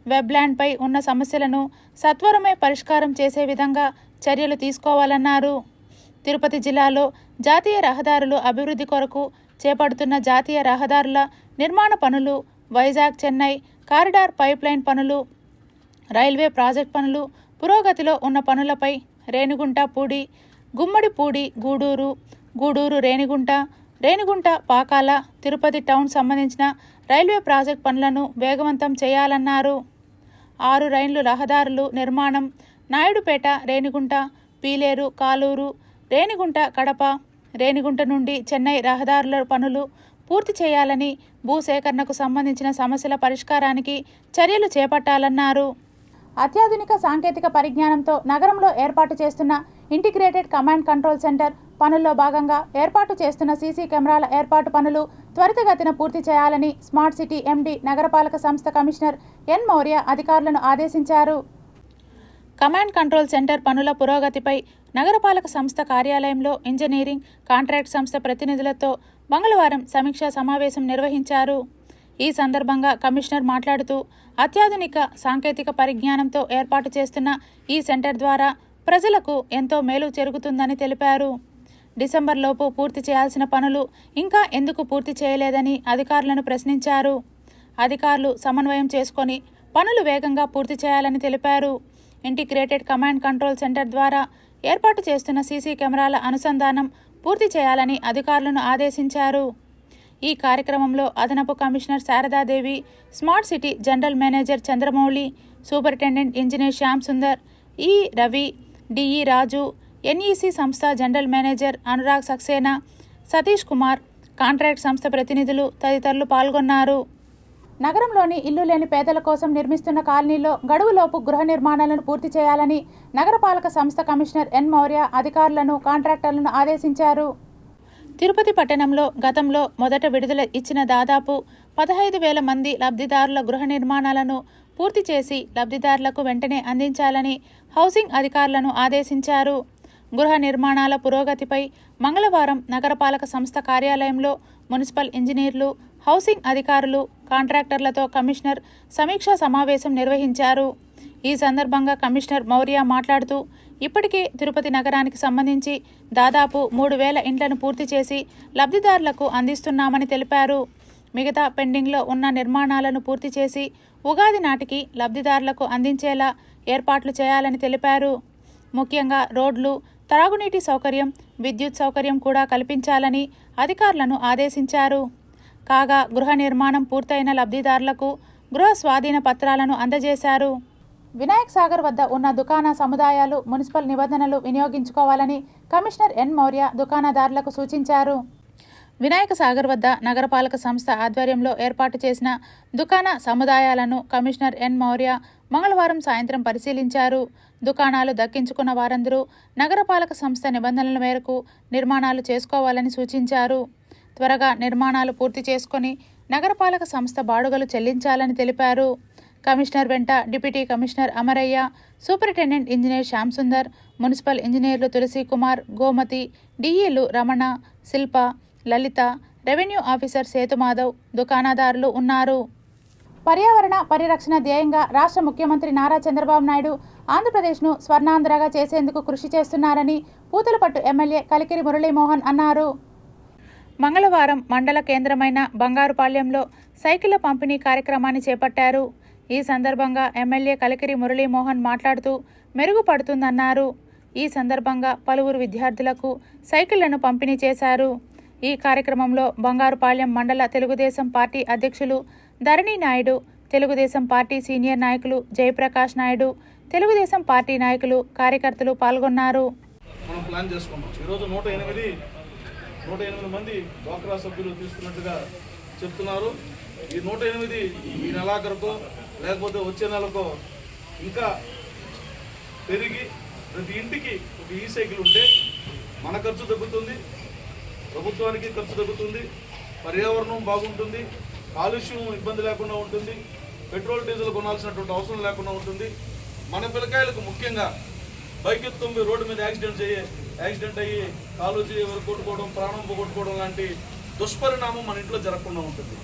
Speaker 1: వెబ్లాండ్పై ఉన్న సమస్యలను సత్వరమే పరిష్కారం చేసే విధంగా చర్యలు తీసుకోవాలన్నారు. తిరుపతి జిల్లాలో జాతీయ రహదారులు అభివృద్ధి కొరకు చేపడుతున్న జాతీయ రహదారుల నిర్మాణ పనులు, Vizag Chennai corridor pipe line పనులు, రైల్వే ప్రాజెక్ట్ పనులు పురోగతిలో ఉన్న పనులపై రేణిగుంట పూడి, గుమ్మడిపూడి గూడూరు, గూడూరు రేణిగుంట, రేణిగుంట పాకాల, తిరుపతి టౌన్ సంబంధించిన రైల్వే ప్రాజెక్ట్ పనులను వేగవంతం చేయాలన్నారు. 6 రైళ్లు రహదారులు నిర్మాణం నాయుడుపేట, రేణిగుంట, పీలేరు, కాలూరు, రేణిగుంట, కడప, రేణిగుంట నుండి చెన్నై రహదారుల పనులు పూర్తి చేయాలని, భూసేకరణకు సంబంధించిన సమస్యల పరిష్కారానికి చర్యలు చేపట్టాలన్నారు. అత్యాధునిక సాంకేతిక పరిజ్ఞానంతో నగరంలో ఏర్పాటు చేస్తున్న ఇంటిగ్రేటెడ్ కమాండ్ కంట్రోల్ సెంటర్ పనుల్లో భాగంగా ఏర్పాటు చేస్తున్న సీసీ కెమెరాల ఏర్పాటు పనులు త్వరితగతిన పూర్తి చేయాలని స్మార్ట్ సిటీ MD నగరపాలక సంస్థ కమిషనర్ ఎన్ మౌర్య అధికారులను ఆదేశించారు. కమాండ్ కంట్రోల్ సెంటర్ పనుల పురోగతిపై నగరపాలక సంస్థ కార్యాలయంలో ఇంజనీరింగ్ కాంట్రాక్ట్ సంస్థ ప్రతినిధులతో మంగళవారం సమీక్షా సమావేశం నిర్వహించారు. ఈ సందర్భంగా కమిషనర్ మాట్లాడుతూ అత్యాధునిక సాంకేతిక పరిజ్ఞానంతో ఏర్పాటు చేస్తున్న ఈ సెంటర్ ద్వారా ప్రజలకు ఎంతో మేలు జరుగుతుందని తెలిపారు. డిసెంబర్లోపు పూర్తి చేయాల్సిన పనులు ఇంకా ఎందుకు పూర్తి చేయలేదని అధికారులను ప్రశ్నించారు. అధికారులు సమన్వయం చేసుకొని పనులు వేగంగా పూర్తి చేయాలని తెలిపారు. ఇంటిగ్రేటెడ్ కమాండ్ కంట్రోల్ సెంటర్ ద్వారా ఏర్పాటు చేస్తున్న సీసీ కెమెరాల అనుసంధానం పూర్తి చేయాలని అధికారులను ఆదేశించారు. ఈ కార్యక్రమంలో అదనపు commissioner Saradadevi, smart city general manager Chandramouli, superintendent engineer Shyam Sundar, E Ravi, DE Raju, NEC సంస్థ general manager Anurag Saxena, Satish Kumar, contract సంస్థ ప్రతినిధులు తదితరులు పాల్గొన్నారు. నగరంలోని ఇల్లు లేని పేదల కోసం నిర్మిస్తున్న కాలనీలో గడువులోపు గృహ నిర్మాణాలను పూర్తి చేయాలని నగరపాలక సంస్థ కమిషనర్ ఎన్ మౌర్య అధికారులను, కాంట్రాక్టర్లను ఆదేశించారు. తిరుపతి పట్టణంలో గతంలో మొదట విడుదల ఇచ్చిన దాదాపు 15,000 మంది లబ్ధిదారుల గృహ నిర్మాణాలను పూర్తి చేసి లబ్ధిదారులకు వెంటనే అందించాలని హౌసింగ్ అధికారులను ఆదేశించారు. గృహ నిర్మాణాల పురోగతిపై మంగళవారం నగరపాలక సంస్థ కార్యాలయంలో మున్సిపల్ ఇంజనీర్లు, హౌసింగ్ అధికారులు, కాంట్రాక్టర్లతో కమిషనర్ సమీక్షా సమావేశం నిర్వహించారు. ఈ సందర్భంగా కమిషనర్ మౌర్య మాట్లాడుతూ ఇప్పటికే తిరుపతి నగరానికి సంబంధించి దాదాపు 3,000 ఇండ్లను పూర్తి చేసి లబ్ధిదారులకు అందిస్తున్నామని తెలిపారు. మిగతా పెండింగ్లో ఉన్న నిర్మాణాలను పూర్తి చేసి ఉగాది నాటికి లబ్ధిదారులకు అందించేలా ఏర్పాట్లు చేయాలని తెలిపారు. ముఖ్యంగా రోడ్లు, త్రాగునీటి సౌకర్యం, విద్యుత్ సౌకర్యం కూడా కల్పించాలని అధికారులను ఆదేశించారు. కాగా గృహ నిర్మాణం పూర్తయిన లబ్ధిదారులకు గృహ స్వాధీన పత్రాలను అందజేశారు. వినాయక్ సాగర్ వద్ద ఉన్న దుకాణ సముదాయాలు మున్సిపల్ నిబంధనలు వినియోగించుకోవాలని కమిషనర్ ఎన్ మౌర్య దుకాణదారులకు సూచించారు. వినాయక సాగర్ వద్ద నగరపాలక సంస్థ ఆధ్వర్యంలో ఏర్పాటు చేసిన దుకాణ సముదాయాలను కమిషనర్ ఎన్ మౌర్య మంగళవారం సాయంత్రం పరిశీలించారు. దుకాణాలు దక్కించుకున్న వారందరూ నగరపాలక సంస్థ నిబంధనల మేరకు నిర్మాణాలు చేసుకోవాలని సూచించారు. త్వరగా నిర్మాణాలు పూర్తి చేసుకొని నగరపాలక సంస్థ బాడుగలు చెల్లించాలని తెలిపారు. కమిషనర్ వెంట deputy commissioner Amarayya, superintendent engineer Shyam Sundar, municipal ఇంజనీర్లు తులసి కుమార్, గోమతి, డిఈలు రమణ, శిల్ప, లలిత, రెవెన్యూ ఆఫీసర్ సేతుమాధవ్, దుకాణదారులు ఉన్నారు. పర్యావరణ పరిరక్షణ ధ్యేయంగా రాష్ట్ర ముఖ్యమంత్రి నారా చంద్రబాబు నాయుడు ఆంధ్రప్రదేశ్ను స్వర్ణాంధ్రగా చేసేందుకు కృషి చేస్తున్నారని పూతలపట్టు ఎమ్మెల్యే కలికిరి మురళీమోహన్ అన్నారు. మంగళవారం మండల కేంద్రమైన బంగారుపాళ్యంలో సైకిళ్ల పంపిణీ కార్యక్రమాన్ని చేపట్టారు. ఈ సందర్భంగా ఎమ్మెల్యే కలికిరి మురళీమోహన్ మాట్లాడుతూ మెరుగుపడుతుందన్నారు. ఈ సందర్భంగా పలువురు విద్యార్థులకు సైకిళ్లను పంపిణీ చేశారు. ఈ కార్యక్రమంలో బంగారుపాళ్యం మండల తెలుగుదేశం పార్టీ అధ్యక్షులు ధరణి నాయుడు, తెలుగుదేశం పార్టీ సీనియర్ నాయకులు జయప్రకాష్ నాయుడు, తెలుగుదేశం పార్టీ నాయకులు, కార్యకర్తలు పాల్గొన్నారు.
Speaker 8: మనం ప్లాన్ చేసుకున్నాం. ఈరోజు 108 మంది డ్వాక్రా సభ్యులు తీసుకున్నట్టుగా చెప్తున్నారు. ఈ 108 ఈ నెలాఖరుకో లేకపోతే వచ్చే నెలకో ఇంకా పెరిగి ప్రతి ఇంటికి ఒక ఈ సైకిల్ ఉంటే మన ఖర్చు తగ్గుతుంది, ప్రభుత్వానికి ఖర్చు తగ్గుతుంది, పర్యావరణం బాగుంటుంది, కాలుష్యం ఇబ్బంది లేకుండా ఉంటుంది, పెట్రోల్ డీజిల్ కొనాల్సినటువంటి అవసరం లేకుండా ఉంటుంది. మన పిల్లకాయలకు ముఖ్యంగా బైక్ ఎత్తుకొని రోడ్డు మీద యాక్సిడెంట్ అయ్యి కాలు కొట్టుకోవడం, ప్రాణం పోగొట్టుకోవడం లాంటి దుష్పరిణామం మన ఇంట్లో జరగకుండా ఉంటుంది.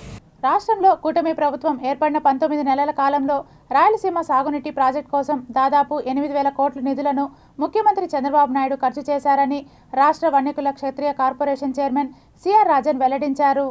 Speaker 1: రాష్ట్రంలో కూటమి ప్రభుత్వం ఏర్పడిన 19 నెలల కాలంలో రాయలసీమ సాగునీటి ప్రాజెక్టు కోసం దాదాపు 8,000 కోట్ల నిధులను ముఖ్యమంత్రి చంద్రబాబు నాయుడు ఖర్చు చేశారని రాష్ట్ర వన్యకుల క్షత్రియ కార్పొరేషన్ చైర్మన్ సిఆర్ రాజన్ వెల్లడించారు.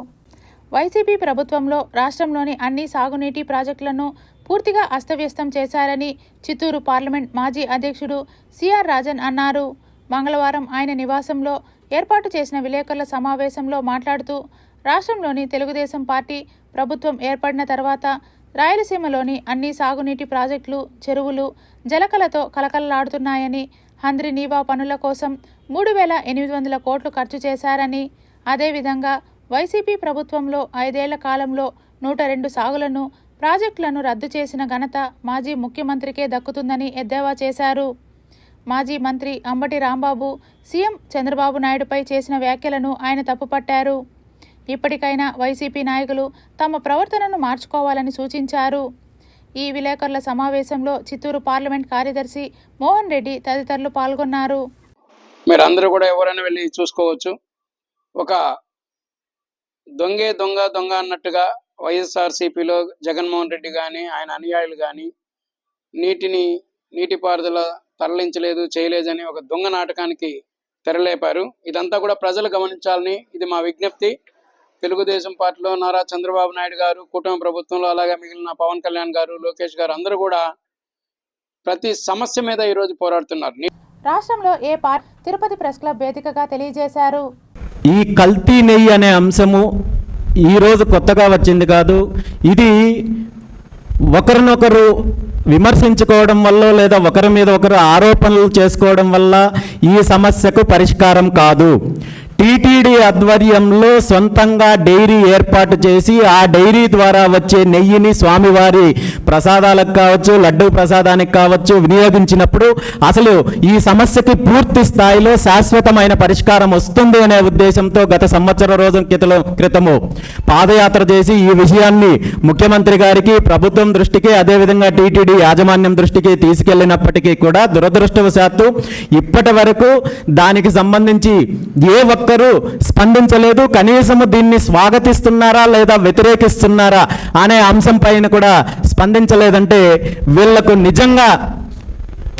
Speaker 1: వైసీపీ ప్రభుత్వంలో రాష్ట్రంలోని అన్ని సాగునీటి ప్రాజెక్టులను పూర్తిగా అస్తవ్యస్తం చేశారని చిత్తూరు పార్లమెంట్ మాజీ అధ్యక్షుడు సిఆర్ రాజన్ అన్నారు. మంగళవారం ఆయన నివాసంలో ఏర్పాటు చేసిన విలేకరుల సమావేశంలో మాట్లాడుతూ రాష్ట్రంలోని తెలుగుదేశం పార్టీ ప్రభుత్వం ఏర్పడిన తర్వాత రాయలసీమలోని అన్ని సాగునీటి ప్రాజెక్టులు, చెరువులు జలకలతో కలకలలాడుతున్నాయని, హంద్రి నీవా పనుల కోసం 3,800 కోట్లు ఖర్చు చేశారని, అదేవిధంగా వైసీపీ ప్రభుత్వంలో 5 ఏళ్ల కాలంలో 102 సాగులను, ప్రాజెక్టులను రద్దు చేసిన ఘనత మాజీ ముఖ్యమంత్రికే దక్కుతుందని ఎద్దేవా చేశారు. మాజీ మంత్రి అంబటి రాంబాబు సీఎం చంద్రబాబు నాయుడుపై చేసిన వ్యాఖ్యలను ఆయన తప్పుపట్టారు. ఇప్పటికైనా వైసీపీ నాయకులు తమ ప్రవర్తనను మార్చుకోవాలని సూచించారు. ఈ విలేకరుల సమావేశంలో చిత్తూరు పార్లమెంట్ కార్యదర్శి మోహన్ రెడ్డి తదితరులు పాల్గొన్నారు.
Speaker 9: మీరు అందరూ కూడా ఎవరైనా వెళ్ళి చూసుకోవచ్చు. ఒక దొంగ అన్నట్టుగా వైఎస్ఆర్సీపీలో జగన్మోహన్ రెడ్డి కానీ ఆయన అనుయాయులు కానీ నీటిపారుదల తరలించలేదు, చేయలేదని ఒక దొంగ నాటకానికి తెరలేపారు. ఇదంతా కూడా ప్రజలు గమనించాలని ఇది మా విజ్ఞప్తి. తెలుగుదేశం పార్టీలో నారా చంద్రబాబు నాయుడు గారు, కూటమి ప్రభుత్వంలో అలాగే మిగిలిన పవన్ కళ్యాణ్ గారు, లోకేష్ గారు అందరూ కూడా ప్రతి సమస్య మీద ఈరోజు పోరాడుతున్నారు.
Speaker 1: రాష్ట్రంలో తిరుపతి ప్రెస్ క్లబ్ వేదికగా తెలియజేశారు.
Speaker 10: ఈ కల్తీ నెయ్యి అనే అంశము ఈరోజు కొత్తగా వచ్చింది కాదు. ఇది ఒకరినొకరు విమర్శించుకోవడం వల్ల లేదా ఒకరి మీద ఒకరు ఆరోపణలు చేసుకోవడం వల్ల ఈ సమస్యకు పరిష్కారం కాదు. టీటీడీ ఆధ్వర్యంలో సొంతంగా డైరీ ఏర్పాటు చేసి ఆ డైరీ ద్వారా వచ్చే నెయ్యిని స్వామివారి ప్రసాదాలకు కావచ్చు, లడ్డూ ప్రసాదానికి కావచ్చు వినియోగించినప్పుడు అసలు ఈ సమస్యకి పూర్తి స్థాయిలో శాశ్వతమైన పరిష్కారం వస్తుంది అనే ఉద్దేశంతో గత సంవత్సర రోజుల క్రితము పాదయాత్ర చేసి ఈ విషయాన్ని ముఖ్యమంత్రి గారికి, ప్రభుత్వం దృష్టికి, అదేవిధంగా టీటీడీ యాజమాన్యం దృష్టికి తీసుకెళ్లినప్పటికీ కూడా దురదృష్టవశాత్తు ఇప్పటి వరకు దానికి సంబంధించి ఏ ఒక్కరూ స్పందించలేదు. కనీసము దీన్ని స్వాగతిస్తున్నారా లేదా వ్యతిరేకిస్తున్నారా అనే అంశం పైన కూడా స్పందించలేదంటే వీళ్లకు నిజంగా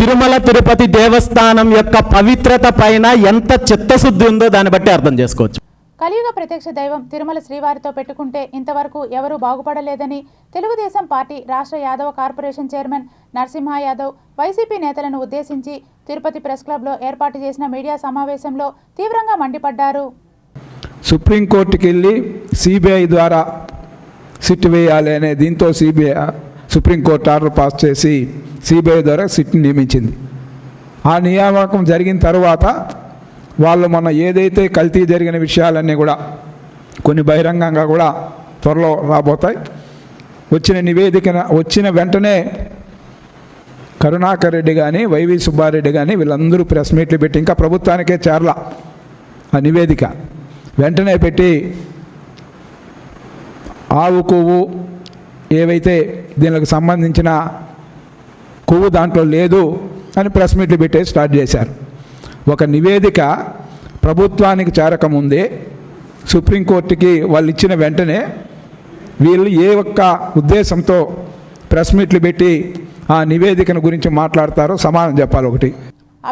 Speaker 10: తిరుమల తిరుపతి దేవస్థానం యొక్క పవిత్రత పైన ఎంత చిత్తశుద్ధి ఉందో దాన్ని బట్టి అర్థం చేసుకోవచ్చు.
Speaker 1: కలియుగ ప్రత్యక్ష దైవం తిరుమల శ్రీవారితో పెట్టుకుంటే ఇంతవరకు ఎవరూ బాగుపడలేదని తెలుగుదేశం పార్టీ రాష్ట్ర Yadava corporation chairman Narasimha Yadav YCP నేతలను ఉద్దేశించి తిరుపతి ప్రెస్ క్లబ్లో ఏర్పాటు చేసిన మీడియా సమావేశంలో తీవ్రంగా మండిపడ్డారు.
Speaker 11: సుప్రీంకోర్టుకి వెళ్ళి సిబిఐ ద్వారా సిట్ వేయాలి అనే దీంతో సుప్రీంకోర్టు ఆర్డర్ పాస్ చేసి సిబిఐ ద్వారా సిట్ని నియమించింది. ఆ నియామకం జరిగిన తర్వాత వాళ్ళు మొన్న ఏదైతే కల్తీ జరిగిన విషయాలన్నీ కూడా కొన్ని బహిరంగంగా కూడా త్వరలో రాబోతాయి. వచ్చిన వెంటనే కరుణాకర్ రెడ్డి కానీ వైవి సుబ్బారెడ్డి కానీ వీళ్ళందరూ ప్రెస్ మీట్లు పెట్టి, ఇంకా ప్రభుత్వానికే చేరల ఆ నివేదిక, వెంటనే పెట్టి ఆవు కొవ్వు ఏవైతే దీనికి సంబంధించిన కొవ్వు దాంట్లో లేదు అని ప్రెస్ మీట్లు పెట్టే స్టార్ట్ చేశారు. ఒక నివేదిక ప్రభుత్వానికి చేరకముందే సుప్రీంకోర్టుకి వాళ్ళు ఇచ్చిన వెంటనే వీళ్ళు ఏ ఒక్క ఉద్దేశంతో ప్రెస్ మీట్లు పెట్టి ఆ నివేదికను గురించి మాట్లాడతారో సమాధానం చెప్పాలి. ఒకటి,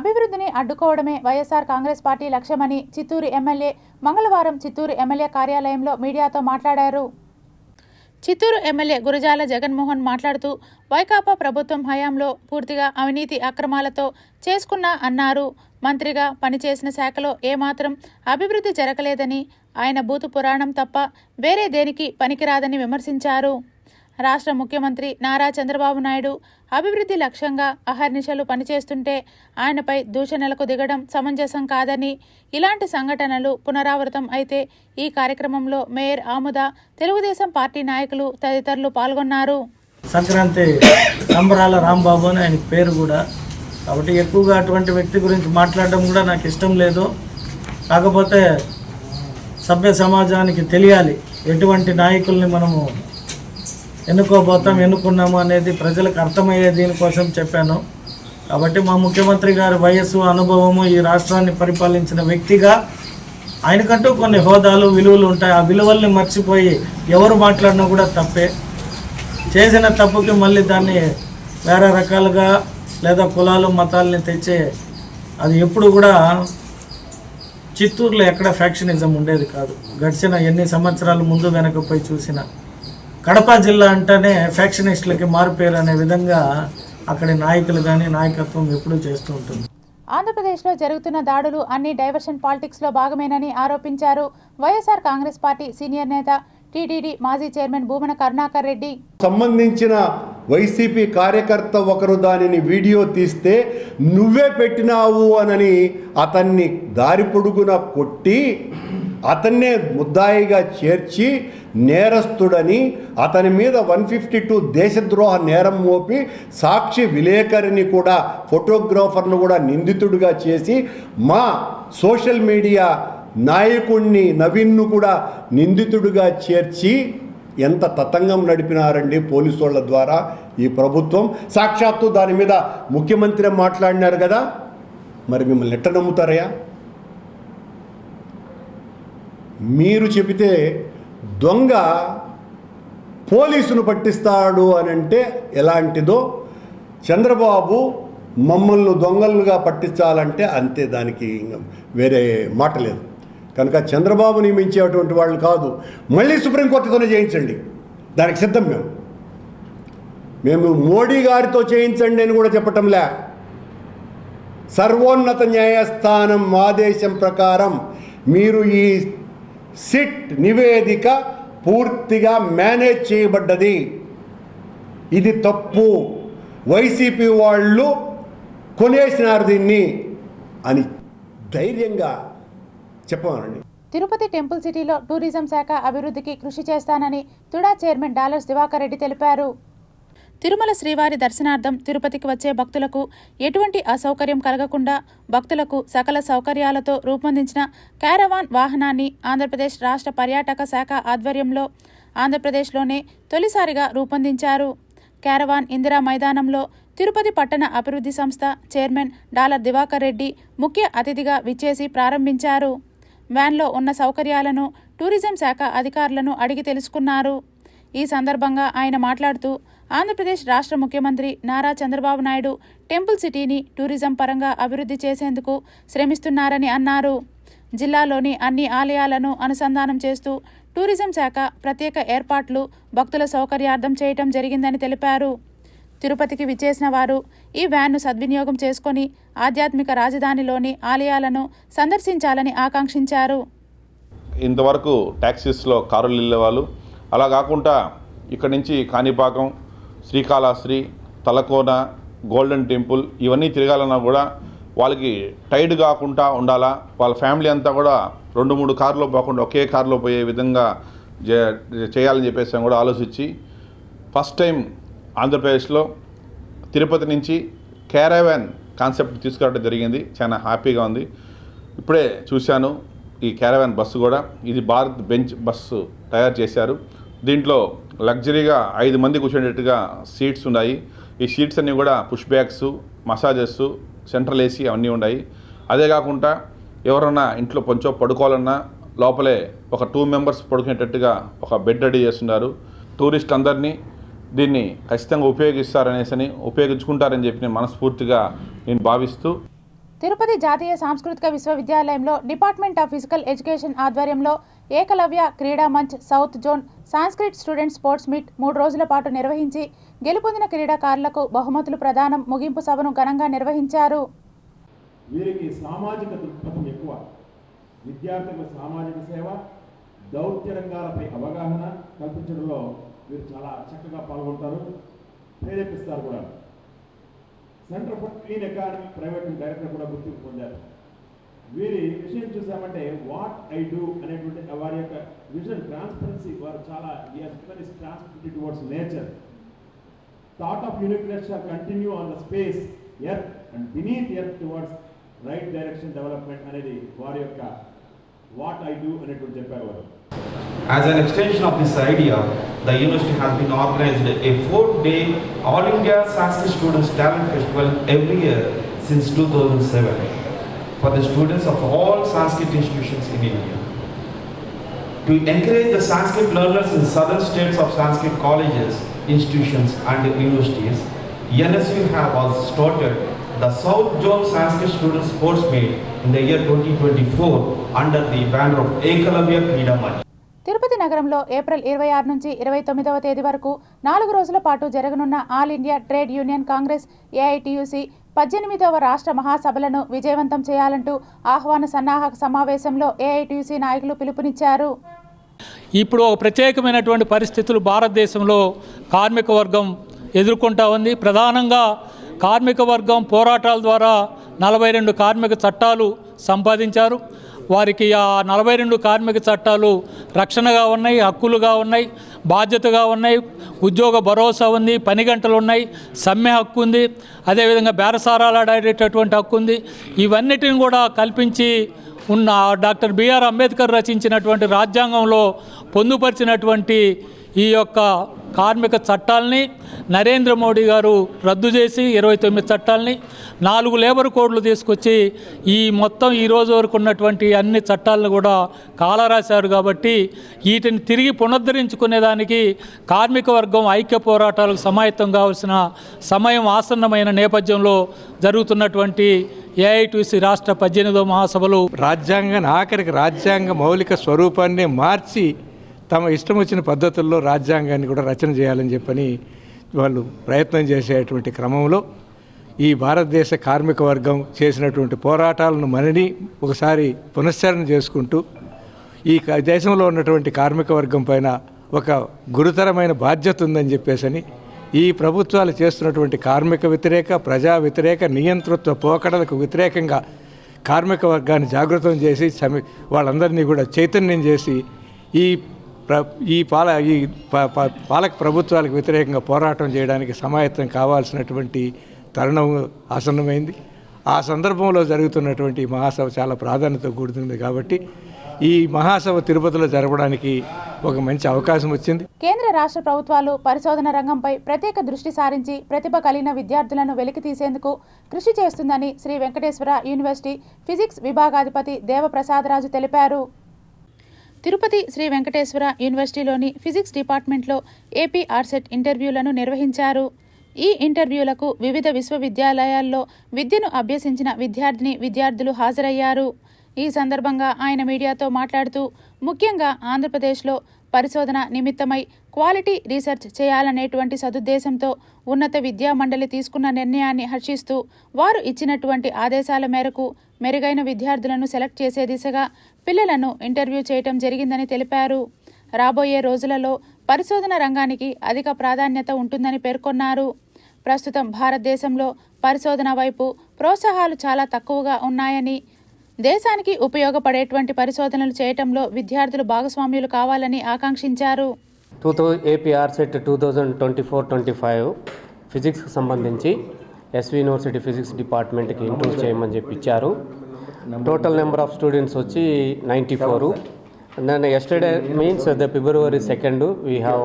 Speaker 1: అభివృద్ధిని అడ్డుకోవడమే వైఎస్ఆర్ కాంగ్రెస్ పార్టీ లక్ష్యమని చిత్తూరు ఎమ్మెల్యే మంగళవారం చిత్తూరు ఎమ్మెల్యే కార్యాలయంలో మీడియాతో మాట్లాడారు. చిత్తూరు ఎమ్మెల్యే గురజాల జగన్మోహన్ మాట్లాడుతూ వైకాపా ప్రభుత్వం హయాంలో పూర్తిగా అవినీతి అక్రమాలతో చేసుకున్నా అన్నారు. మంత్రిగా పనిచేసిన శాఖలో ఏమాత్రం అభివృద్ధి జరగలేదని, ఆయన బూతు పురాణం తప్ప వేరే దేనికి పనికిరాదని విమర్శించారు. రాష్ట్ర ముఖ్యమంత్రి నారా చంద్రబాబు నాయుడు అభివృద్ధి లక్ష్యంగా అహర్నిశలు పనిచేస్తుంటే ఆయనపై దూషణలకు దిగడం సమంజసం కాదని, ఇలాంటి సంఘటనలు పునరావృతం అయితే ఈ కార్యక్రమంలో మేయర్ ఆముద, తెలుగుదేశం పార్టీ నాయకులు తదితరులు పాల్గొన్నారు.
Speaker 12: సంక్రాంతి సంబరాల రాంబాబు అని ఆయన పేరు కూడా, కాబట్టి ఎక్కువగా అటువంటి వ్యక్తి గురించి మాట్లాడడం కూడా నాకు ఇష్టం లేదు. కాకపోతే సభ్య సమాజానికి తెలియాలి ఎటువంటి నాయకుల్ని మనము ఎన్నుకున్నాము అనేది ప్రజలకు అర్థమయ్యే దీనికోసం చెప్పాను. కాబట్టి మా ముఖ్యమంత్రి గారి వయస్సు, అనుభవము, ఈ రాష్ట్రాన్ని పరిపాలించిన వ్యక్తిగా ఆయనకంటూ కొన్ని హోదాలు, విలువలు ఉంటాయి. ఆ విలువల్ని మర్చిపోయి ఎవరు మాట్లాడినా కూడా తప్పే. చేసిన తప్పుకి మళ్ళీ దాన్ని వేరే రకాలుగా లేదా కులాలు మతాలని తెచ్చే, అది ఎప్పుడు కూడా చిత్తూరులో ఎక్కడ ఫ్యాక్షనిజం ఉండేది కాదు. గడిచిన ఎన్ని సంవత్సరాలు ముందు వెనకపోయి చూసిన కడప జిల్లా అంటేనే ఫ్యాక్షనిస్టులకి మారుపేరు అనే విధంగా అక్కడి నాయకులు కానీ నాయకత్వం ఎప్పుడూ చేస్తూ ఉంటుంది.
Speaker 1: ఆంధ్రప్రదేశ్లో జరుగుతున్న దాడులు అన్ని డైవర్షన్ పాలిటిక్స్లో భాగమేనని ఆరోపించారు. వైఎస్ఆర్ కాంగ్రెస్ పార్టీ సీనియర్ నేత టీటీడీ మాజీ చైర్మన్ భూమన కరుణాకర్ రెడ్డి.
Speaker 13: సంబంధించిన వైసీపీ కార్యకర్త ఒకరు దానిని వీడియో తీస్తే నువ్వే పెట్టినావు అనని అతన్ని దారి పొడుగున కొట్టి అతన్నే ముద్దాయిగా చేర్చి నేరస్తుడని అతని మీద 152 దేశద్రోహ నేరం మోపి సాక్షి విలేకరిని కూడా, ఫోటోగ్రాఫర్ను కూడా నిందితుడిగా చేసి మా సోషల్ మీడియా నాయకుడిని నవీన్ను కూడా నిందితుడిగా చేర్చి ఎంత తతంగం నడిపినారండి పోలీసు వాళ్ళ ద్వారా ఈ ప్రభుత్వం. సాక్షాత్తు దాని మీద ముఖ్యమంత్రి మాట్లాడినారు కదా, మరి మిమ్మల్ని ఎట్ట నమ్ముతారయ్యా? మీరు చెబితే దొంగ పోలీసును పట్టిస్తాడు అని అంటే ఎలాంటిదో, చంద్రబాబు మమ్మల్ని దొంగలుగా పట్టించాలంటే అంతే, దానికి వేరే మాట లేదు. కనుక చంద్రబాబు నియమించేటువంటి వాళ్ళు కాదు, మళ్ళీ సుప్రీంకోర్టుతోనే చేయించండి, దానికి సిద్ధం. మేము మోడీ గారితో చేయించండి అని కూడా చెప్పటంలే. సర్వోన్నత న్యాయస్థానం ఆదేశం ప్రకారం మీరు ఈ సిట్ నివేదిక పూర్తిగా మేనేజ్ చేయబడ్డది, ఇది తప్పు, వైసీపీ వాళ్ళు కొనేసినారు దీన్ని అని ధైర్యంగా చెప్పమనండి.
Speaker 1: తిరుపతి టెంపుల్ సిటీలో టూరిజం శాఖ అభివృద్ధికి కృషి చేస్తానని తుడా చైర్మన్ డాలర్స్ దివాకర్ రెడ్డి తెలిపారు. తిరుమల శ్రీవారి దర్శనార్థం తిరుపతికి వచ్చే భక్తులకు ఎటువంటి అసౌకర్యం కలగకుండా భక్తులకు సకల సౌకర్యాలతో రూపొందించిన క్యారవాన్ వాహనాన్ని ఆంధ్రప్రదేశ్ రాష్ట్ర పర్యాటక శాఖ ఆధ్వర్యంలో ఆంధ్రప్రదేశ్లోనే తొలిసారిగా రూపొందించారు. క్యారవాన్ ఇందిరా మైదానంలో తిరుపతి పట్టణ అభివృద్ధి సంస్థ చైర్మన్ డాలర్ దివాకర్ రెడ్డి ముఖ్య అతిథిగా విచ్చేసి ప్రారంభించారు. వ్యాన్లో ఉన్న సౌకర్యాలను టూరిజం శాఖ అధికారులను అడిగి తెలుసుకున్నారు. ఈ సందర్భంగా ఆయన మాట్లాడుతూ ఆంధ్రప్రదేశ్ రాష్ట్ర ముఖ్యమంత్రి నారా చంద్రబాబు నాయుడు టెంపుల్ సిటీని టూరిజం పరంగా అభివృద్ధి చేసేందుకు శ్రమిస్తున్నారని అన్నారు. జిల్లాలోని అన్ని ఆలయాలను అనుసంధానం చేస్తూ టూరిజం శాఖ ప్రత్యేక ఏర్పాట్లు భక్తుల సౌకర్యార్థం చేయటం జరిగిందని తెలిపారు. తిరుపతికి విచ్చేసిన వారు ఈ వ్యాన్ను సద్వినియోగం చేసుకొని ఆధ్యాత్మిక రాజధానిలోని ఆలయాలను సందర్శించాలని ఆకాంక్షించారు.
Speaker 14: ఇంతవరకు ట్యాక్సీస్లో కారులు వెళ్ళేవాళ్ళు, అలా కాకుండా ఇక్కడి నుంచి కాణిపాకం, శ్రీకాళహస్తి, తలకోన, గోల్డెన్ టెంపుల్ ఇవన్నీ తిరగాలన్నా కూడా వాళ్ళకి టైర్డ్ కాకుండా ఉండాలా, వాళ్ళ ఫ్యామిలీ అంతా కూడా 2-3 కార్లో పోకుండా ఒకే కార్లో పోయే విధంగా చేయాలని చెప్పేసి కూడా ఆలోచించి ఫస్ట్ టైం ఆంధ్రప్రదేశ్లో తిరుపతి నుంచి క్యారవాన్ కాన్సెప్ట్ తీసుకురావడం జరిగింది. చాలా హ్యాపీగా ఉంది. ఇప్పుడే చూశాను ఈ క్యారవాన్ బస్సు కూడా, ఇది భారత్ బెంచ్ బస్సు తయారు చేశారు. దీంట్లో లగ్జరీగా 5 మంది కూర్చునేటట్టుగా సీట్స్ ఉన్నాయి. ఈ సీట్స్ అన్నీ కూడా push bags, massages, central AC అవన్నీ ఉన్నాయి. అదే కాకుండా ఎవరన్నా ఇంట్లో కొంచెం పడుకోవాలన్నా లోపలే ఒక 2 మెంబర్స్ పడుకునేటట్టుగా ఒక బెడ్ రెడీ చేస్తున్నారు. టూరిస్ట్ అందరినీ దీన్ని ఖచ్చితంగా ఉపయోగించుకుంటారని చెప్పి నేను మనస్ఫూర్తిగా భావిస్తూ
Speaker 1: తిరుపతి జాతీయ సాంస్కృతిక విశ్వవిద్యాలయంలో డిపార్ట్మెంట్ ఆఫ్ ఫిజికల్ ఎడ్యుకేషన్ ఆధ్వర్యంలో ఏకలవ్య క్రీడా మంచ్ south zone Sanskrit student sports meet 3 రోజుల పాటు నిర్వహించి గెలుపొందిన క్రీడాకారులకు బహుమతులు ప్రదానం, ముగింపు సభను ఘనంగా నిర్వహించారు.
Speaker 15: వీరికి సామాజిక దృక్పథం ఎక్కువ, విద్యార్థులకు సామాజిక సేవ, దౌత్య రంగాలపై అవగాహన కల్పించడంలో వీరు చాలా చక్కగా పాల్గొంటారు, ప్రేరేపిస్తారు కూడా. Centre for clean economy private director కూడా గుర్తింపు పొందారు. వీరి విషయం చూసామంటే వాట్ ఐ డూ అనేటువంటి వారి యొక్క విజన్, ట్రాన్స్పరెన్సీ, వారు చాలా transparency towards nature. Thought of uniqueness shall continue on the space earth and beneath earth towards right direction development అనేది వారి యొక్క వాట్ ఐ డూ అనేటువంటి చెప్పారు వారు.
Speaker 16: As an extension of this idea, the university has been organized a 4-day All India Sanskrit Students Talent Festival every year since 2007 for the students of all Sanskrit institutions in India. To encourage the Sanskrit learners in southern states of Sanskrit colleges, institutions and universities, NSU was started the South Zone Sanskrit Students Sports Meet in the year 2024 under the banner of Ekalavya Krida Manch.
Speaker 1: Tirupati నగరంలో ఏప్రిల్ 26 నుంచి 29వ తేదీ వరకు 4 రోజుల పాటు జరగనున్న all India trade union congress AITUC 18వ రాష్ట్ర మహాసభలను విజయవంతం చేయాలంటూ ఆహ్వాన సన్నాహక సమావేశంలో ఏఐటియుసి నాయకులు పిలుపునిచ్చారు.
Speaker 17: ఇప్పుడు ఒక ప్రత్యేకమైనటువంటి పరిస్థితులు భారతదేశంలో కార్మిక వర్గం ఎదుర్కొంటా ఉంది. ప్రధానంగా కార్మిక వర్గం పోరాటాల ద్వారా 42 కార్మిక చట్టాలు సంపాదించారు. వారికి ఆ 42 కార్మిక చట్టాలు రక్షణగా ఉన్నాయి, హక్కులుగా ఉన్నాయి, బాధ్యతగా ఉన్నాయి, ఉద్యోగ భరోసా ఉంది, పని గంటలు ఉన్నాయి, సమ్మె హక్కు ఉంది, అదేవిధంగా బేరసారాలు ఆడేటటువంటి హక్కు ఉంది. ఇవన్నిటిని కూడా కల్పించి ఉన్న డాక్టర్ బిఆర్ అంబేద్కర్ రచించినటువంటి రాజ్యాంగంలో పొందుపరిచినటువంటి ఈ యొక్క కార్మిక చట్టాలని నరేంద్ర మోడీ గారు రద్దు చేసి 29 చట్టాలని 4 లేబర్ కోడ్లు తీసుకొచ్చి ఈ మొత్తం ఈ రోజు వరకు ఉన్నటువంటి అన్ని చట్టాలను కూడా కాలరాశారు. కాబట్టి వీటిని తిరిగి పునరుద్ధరించుకునేదానికి కార్మిక వర్గం ఐక్య పోరాటాలకు సమాయత్తం కావాల్సిన సమయం ఆసన్నమైన నేపథ్యంలో జరుగుతున్నటువంటి ఏఐటిసి రాష్ట్ర 18వ మహాసభలు
Speaker 18: రాజ్యాంగాన్ని ఆఖరికి రాజ్యాంగ మౌలిక స్వరూపాన్ని మార్చి తమ ఇష్టం వచ్చిన పద్ధతుల్లో రాజ్యాంగాన్ని కూడా రచన చేయాలని చెప్పని వాళ్ళు ప్రయత్నం చేసేటువంటి క్రమంలో ఈ భారతదేశ కార్మిక వర్గం చేసినటువంటి పోరాటాలను మనని ఒకసారి పునశ్చరణ చేసుకుంటూ ఈ దేశంలో ఉన్నటువంటి కార్మిక వర్గం పైన ఒక గురుతరమైన బాధ్యత ఉందని చెప్పేసని ఈ ప్రభుత్వాలు చేస్తున్నటువంటి కార్మిక వ్యతిరేక, ప్రజా వ్యతిరేక, నియంతృత్వ పోకడలకు వ్యతిరేకంగా కార్మిక వర్గాన్ని జాగృతం చేసి వాళ్ళందరినీ కూడా చైతన్యం చేసి ఈ పాలక ప్రభుత్వాలకు వ్యతిరేకంగా పోరాటం చేయడానికి సమాయత్తం కావాల్సినటువంటి తరుణం ఆసన్నమైంది. ఆ సందర్భంలో జరుగుతున్నటువంటి మహాసభ చాలా ప్రాధాన్యత కూడుతుంది. కాబట్టి ఈ మహాసభ తిరుపతిలో జరపడానికి ఒక మంచి అవకాశం వచ్చింది.
Speaker 1: కేంద్ర రాష్ట్ర ప్రభుత్వాలు పరిశోధన రంగంపై ప్రత్యేక దృష్టి సారించి ప్రతిభ కలిగిన విద్యార్థులను వెలికితీసేందుకు కృషి చేస్తుందని శ్రీ వెంకటేశ్వర యూనివర్సిటీ ఫిజిక్స్ విభాగాధిపతి దేవప్రసాదరాజు తెలిపారు. తిరుపతి శ్రీ వెంకటేశ్వర యూనివర్సిటీలోని ఫిజిక్స్ డిపార్ట్మెంట్లో ఏపీ ఆర్సెట్ ఇంటర్వ్యూలను నిర్వహించారు. ఈ ఇంటర్వ్యూలకు వివిధ విశ్వవిద్యాలయాల్లో విద్యను అభ్యసించిన విద్యార్థులు హాజరయ్యారు. ఈ సందర్భంగా ఆయన మీడియాతో మాట్లాడుతూ ముఖ్యంగా ఆంధ్రప్రదేశ్లో పరిశోధన నిమిత్తమై క్వాలిటీ రీసెర్చ్ చేయాలనేటువంటి సదుద్దేశంతో ఉన్నత విద్యా మండలి తీసుకున్న నిర్ణయాన్ని హర్షిస్తూ వారు ఇచ్చినటువంటి ఆదేశాల మేరకు మెరుగైన విద్యార్థులను సెలెక్ట్ చేసే దిశగా పిల్లలను ఇంటర్వ్యూ చేయటం జరిగిందని తెలిపారు. రాబోయే రోజులలో పరిశోధన రంగానికి అధిక ప్రాధాన్యత ఉంటుందని పేర్కొన్నారు. ప్రస్తుతం భారతదేశంలో పరిశోధన వైపు ప్రోత్సాహాలు చాలా తక్కువగా ఉన్నాయని, దేశానికి ఉపయోగపడేటువంటి పరిశోధనలు చేయటంలో విద్యార్థులు భాగస్వామ్యులు కావాలని ఆకాంక్షించారు.
Speaker 19: ఏపీఆర్సెట్ 2024-25 ఫిజిక్స్కి సంబంధించి ఎస్వి యూనివర్సిటీ ఫిజిక్స్ డిపార్ట్మెంట్కి ఇంట్రూస్ చేయమని చెప్పి ఇచ్చారు. టోటల్ నెంబర్ ఆఫ్ స్టూడెంట్స్ వచ్చి 94. then yesterday means the February 2nd we have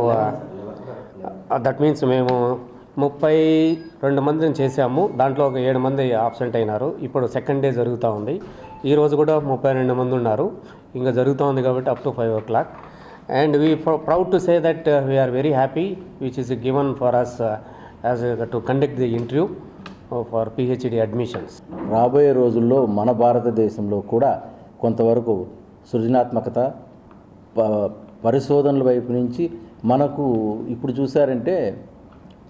Speaker 19: that means మేము 32 మందిని చేసాము. దాంట్లో ఒక 7 మంది ఆబ్సెంట్ అయినారు. ఇప్పుడు సెకండ్ డే జరుగుతూ ఉంది. ఈరోజు కూడా 32 మంది ఉన్నారు. ఇంకా జరుగుతూ ఉంది కాబట్టి up to 5 o'clock. And we proud to say that we are very happy which is given for us as to conduct the interview for PhD admissions.
Speaker 20: రాబోయే రోజుల్లో మన భారతదేశంలో కూడా కొంతవరకు సృజనాత్మకత పరిశోధనల వైపు నుంచి మనకు ఇప్పుడు చూసారంటే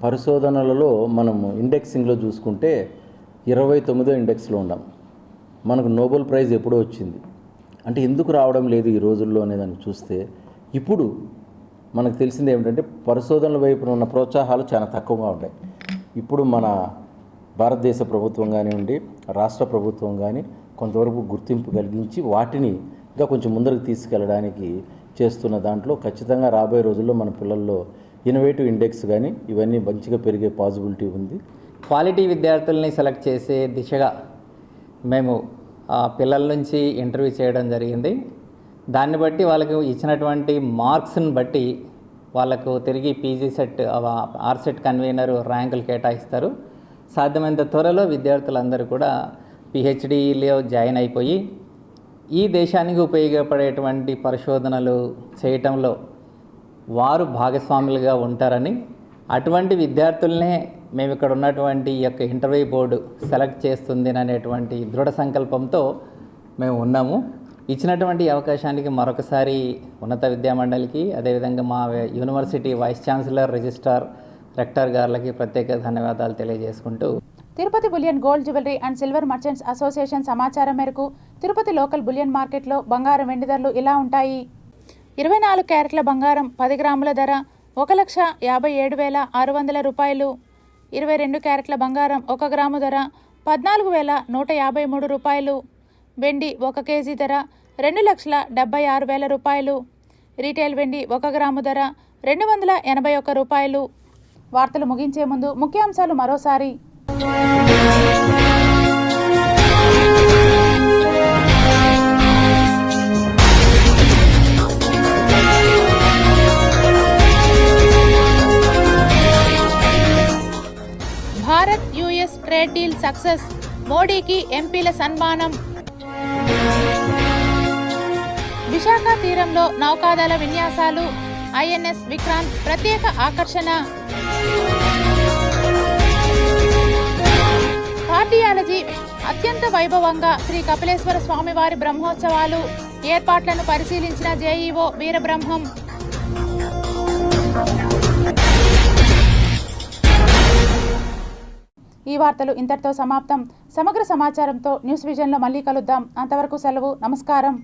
Speaker 20: పరిశోధనలలో మనము ఇండెక్సింగ్లో చూసుకుంటే 29వ ఇండెక్స్లో ఉన్నాం. మనకు నోబెల్ ప్రైజ్ ఎప్పుడో వచ్చింది. అంటే ఎందుకు రావడం లేదు ఈ రోజుల్లో అనేదాన్ని చూస్తే ఇప్పుడు మనకు తెలిసింది ఏమిటంటే పరిశోధనల వైపున ఉన్న ప్రోత్సాహాలు చాలా తక్కువగా ఉన్నాయి. ఇప్పుడు మన భారతదేశ ప్రభుత్వం కానివ్వండి, రాష్ట్ర ప్రభుత్వం కానీ కొంతవరకు గుర్తింపు కలిగించి వాటిని ఇంకా కొంచెం ముందరకు తీసుకెళ్ళడానికి చేస్తున్న దాంట్లో ఖచ్చితంగా రాబోయే రోజుల్లో మన పిల్లల్లో ఇన్నోవేటివ్ ఇండెక్స్ కానీ ఇవన్నీ మంచిగా పెరిగే పాసిబిలిటీ ఉంది.
Speaker 21: క్వాలిటీ విద్యార్థుల్ని సెలెక్ట్ చేసే దిశగా మేము పిల్లల నుంచి ఇంటర్వ్యూ చేయడం జరిగింది. దాన్ని బట్టి వాళ్ళకు ఇచ్చినటువంటి మార్క్స్ని బట్టి వాళ్ళకు తిరిగి పీజీ సెట్ ఆర్సెట్ కన్వీనర్ ర్యాంకులు కేటాయిస్తారు. సాధ్యమైనంత త్వరలో విద్యార్థులందరూ కూడా పిహెచ్డీలో జాయిన్ అయిపోయి ఈ దేశానికి ఉపయోగపడేటువంటి పరిశోధనలు చేయటంలో వారు భాగస్వాములుగా ఉంటారని, అటువంటి విద్యార్థులనే మేము ఇక్కడ ఉన్నటువంటి ఈ యొక్క ఇంటర్వ్యూ బోర్డు సెలెక్ట్ చేస్తుంది అనేటువంటి దృఢ సంకల్పంతో మేము ఉన్నాము. ఇచ్చినటువంటి అవకాశానికి మరొకసారి ఉన్నత విద్యామండలికి, అదేవిధంగా మా university vice chancellor, registrar, rector గారులకి ప్రత్యేక ధన్యవాదాలు తెలియజేసుకుంటూ,
Speaker 1: Tirupati bullion gold jewellery and silver merchants association సమాచారం మేరకు తిరుపతి లోకల్ బులియన్ మార్కెట్లో బంగారం వెండి ధరలు ఇలా ఉంటాయి. 24 క్యారెట్ల బంగారం 10 గ్రాముల ధర 1,57,600 రూపాయలు. 22 క్యారెట్ల బంగారం 1 గ్రాము ధర 14,153 రూపాయలు. వెండి 1 కేజీ ధర 2,76,000 రూపాయలు. రీటైల్ వెండి 1 గ్రాము ధర 281 రూపాయలు. వార్తలు ముగించే ముందు ముఖ్యాంశాలు మరోసారి. Bharat US trade deal success, మోడీకి ఎంపీల సన్మానం. విశాఖ తీరంలో నౌకాదళ విన్యాసాలు, ఐఎన్ఎస్ విక్రాంత్ ప్రత్యేక ఆకర్షణ. కార్డియాలజీ అత్యంత వైభవంగా శ్రీ కపిలేశ్వర స్వామివారి బ్రహ్మోత్సవాలు, ఏర్పాట్లను పరిశీలించిన జేఈఓ వీరబ్రహ్మం. ఈ వార్తలు ఇంతటితో సమాప్తం. సమగ్ర సమాచారంతో న్యూస్ విజన్లో మళ్ళీ కలుద్దాం. అంతవరకు సెలవు. నమస్కారం.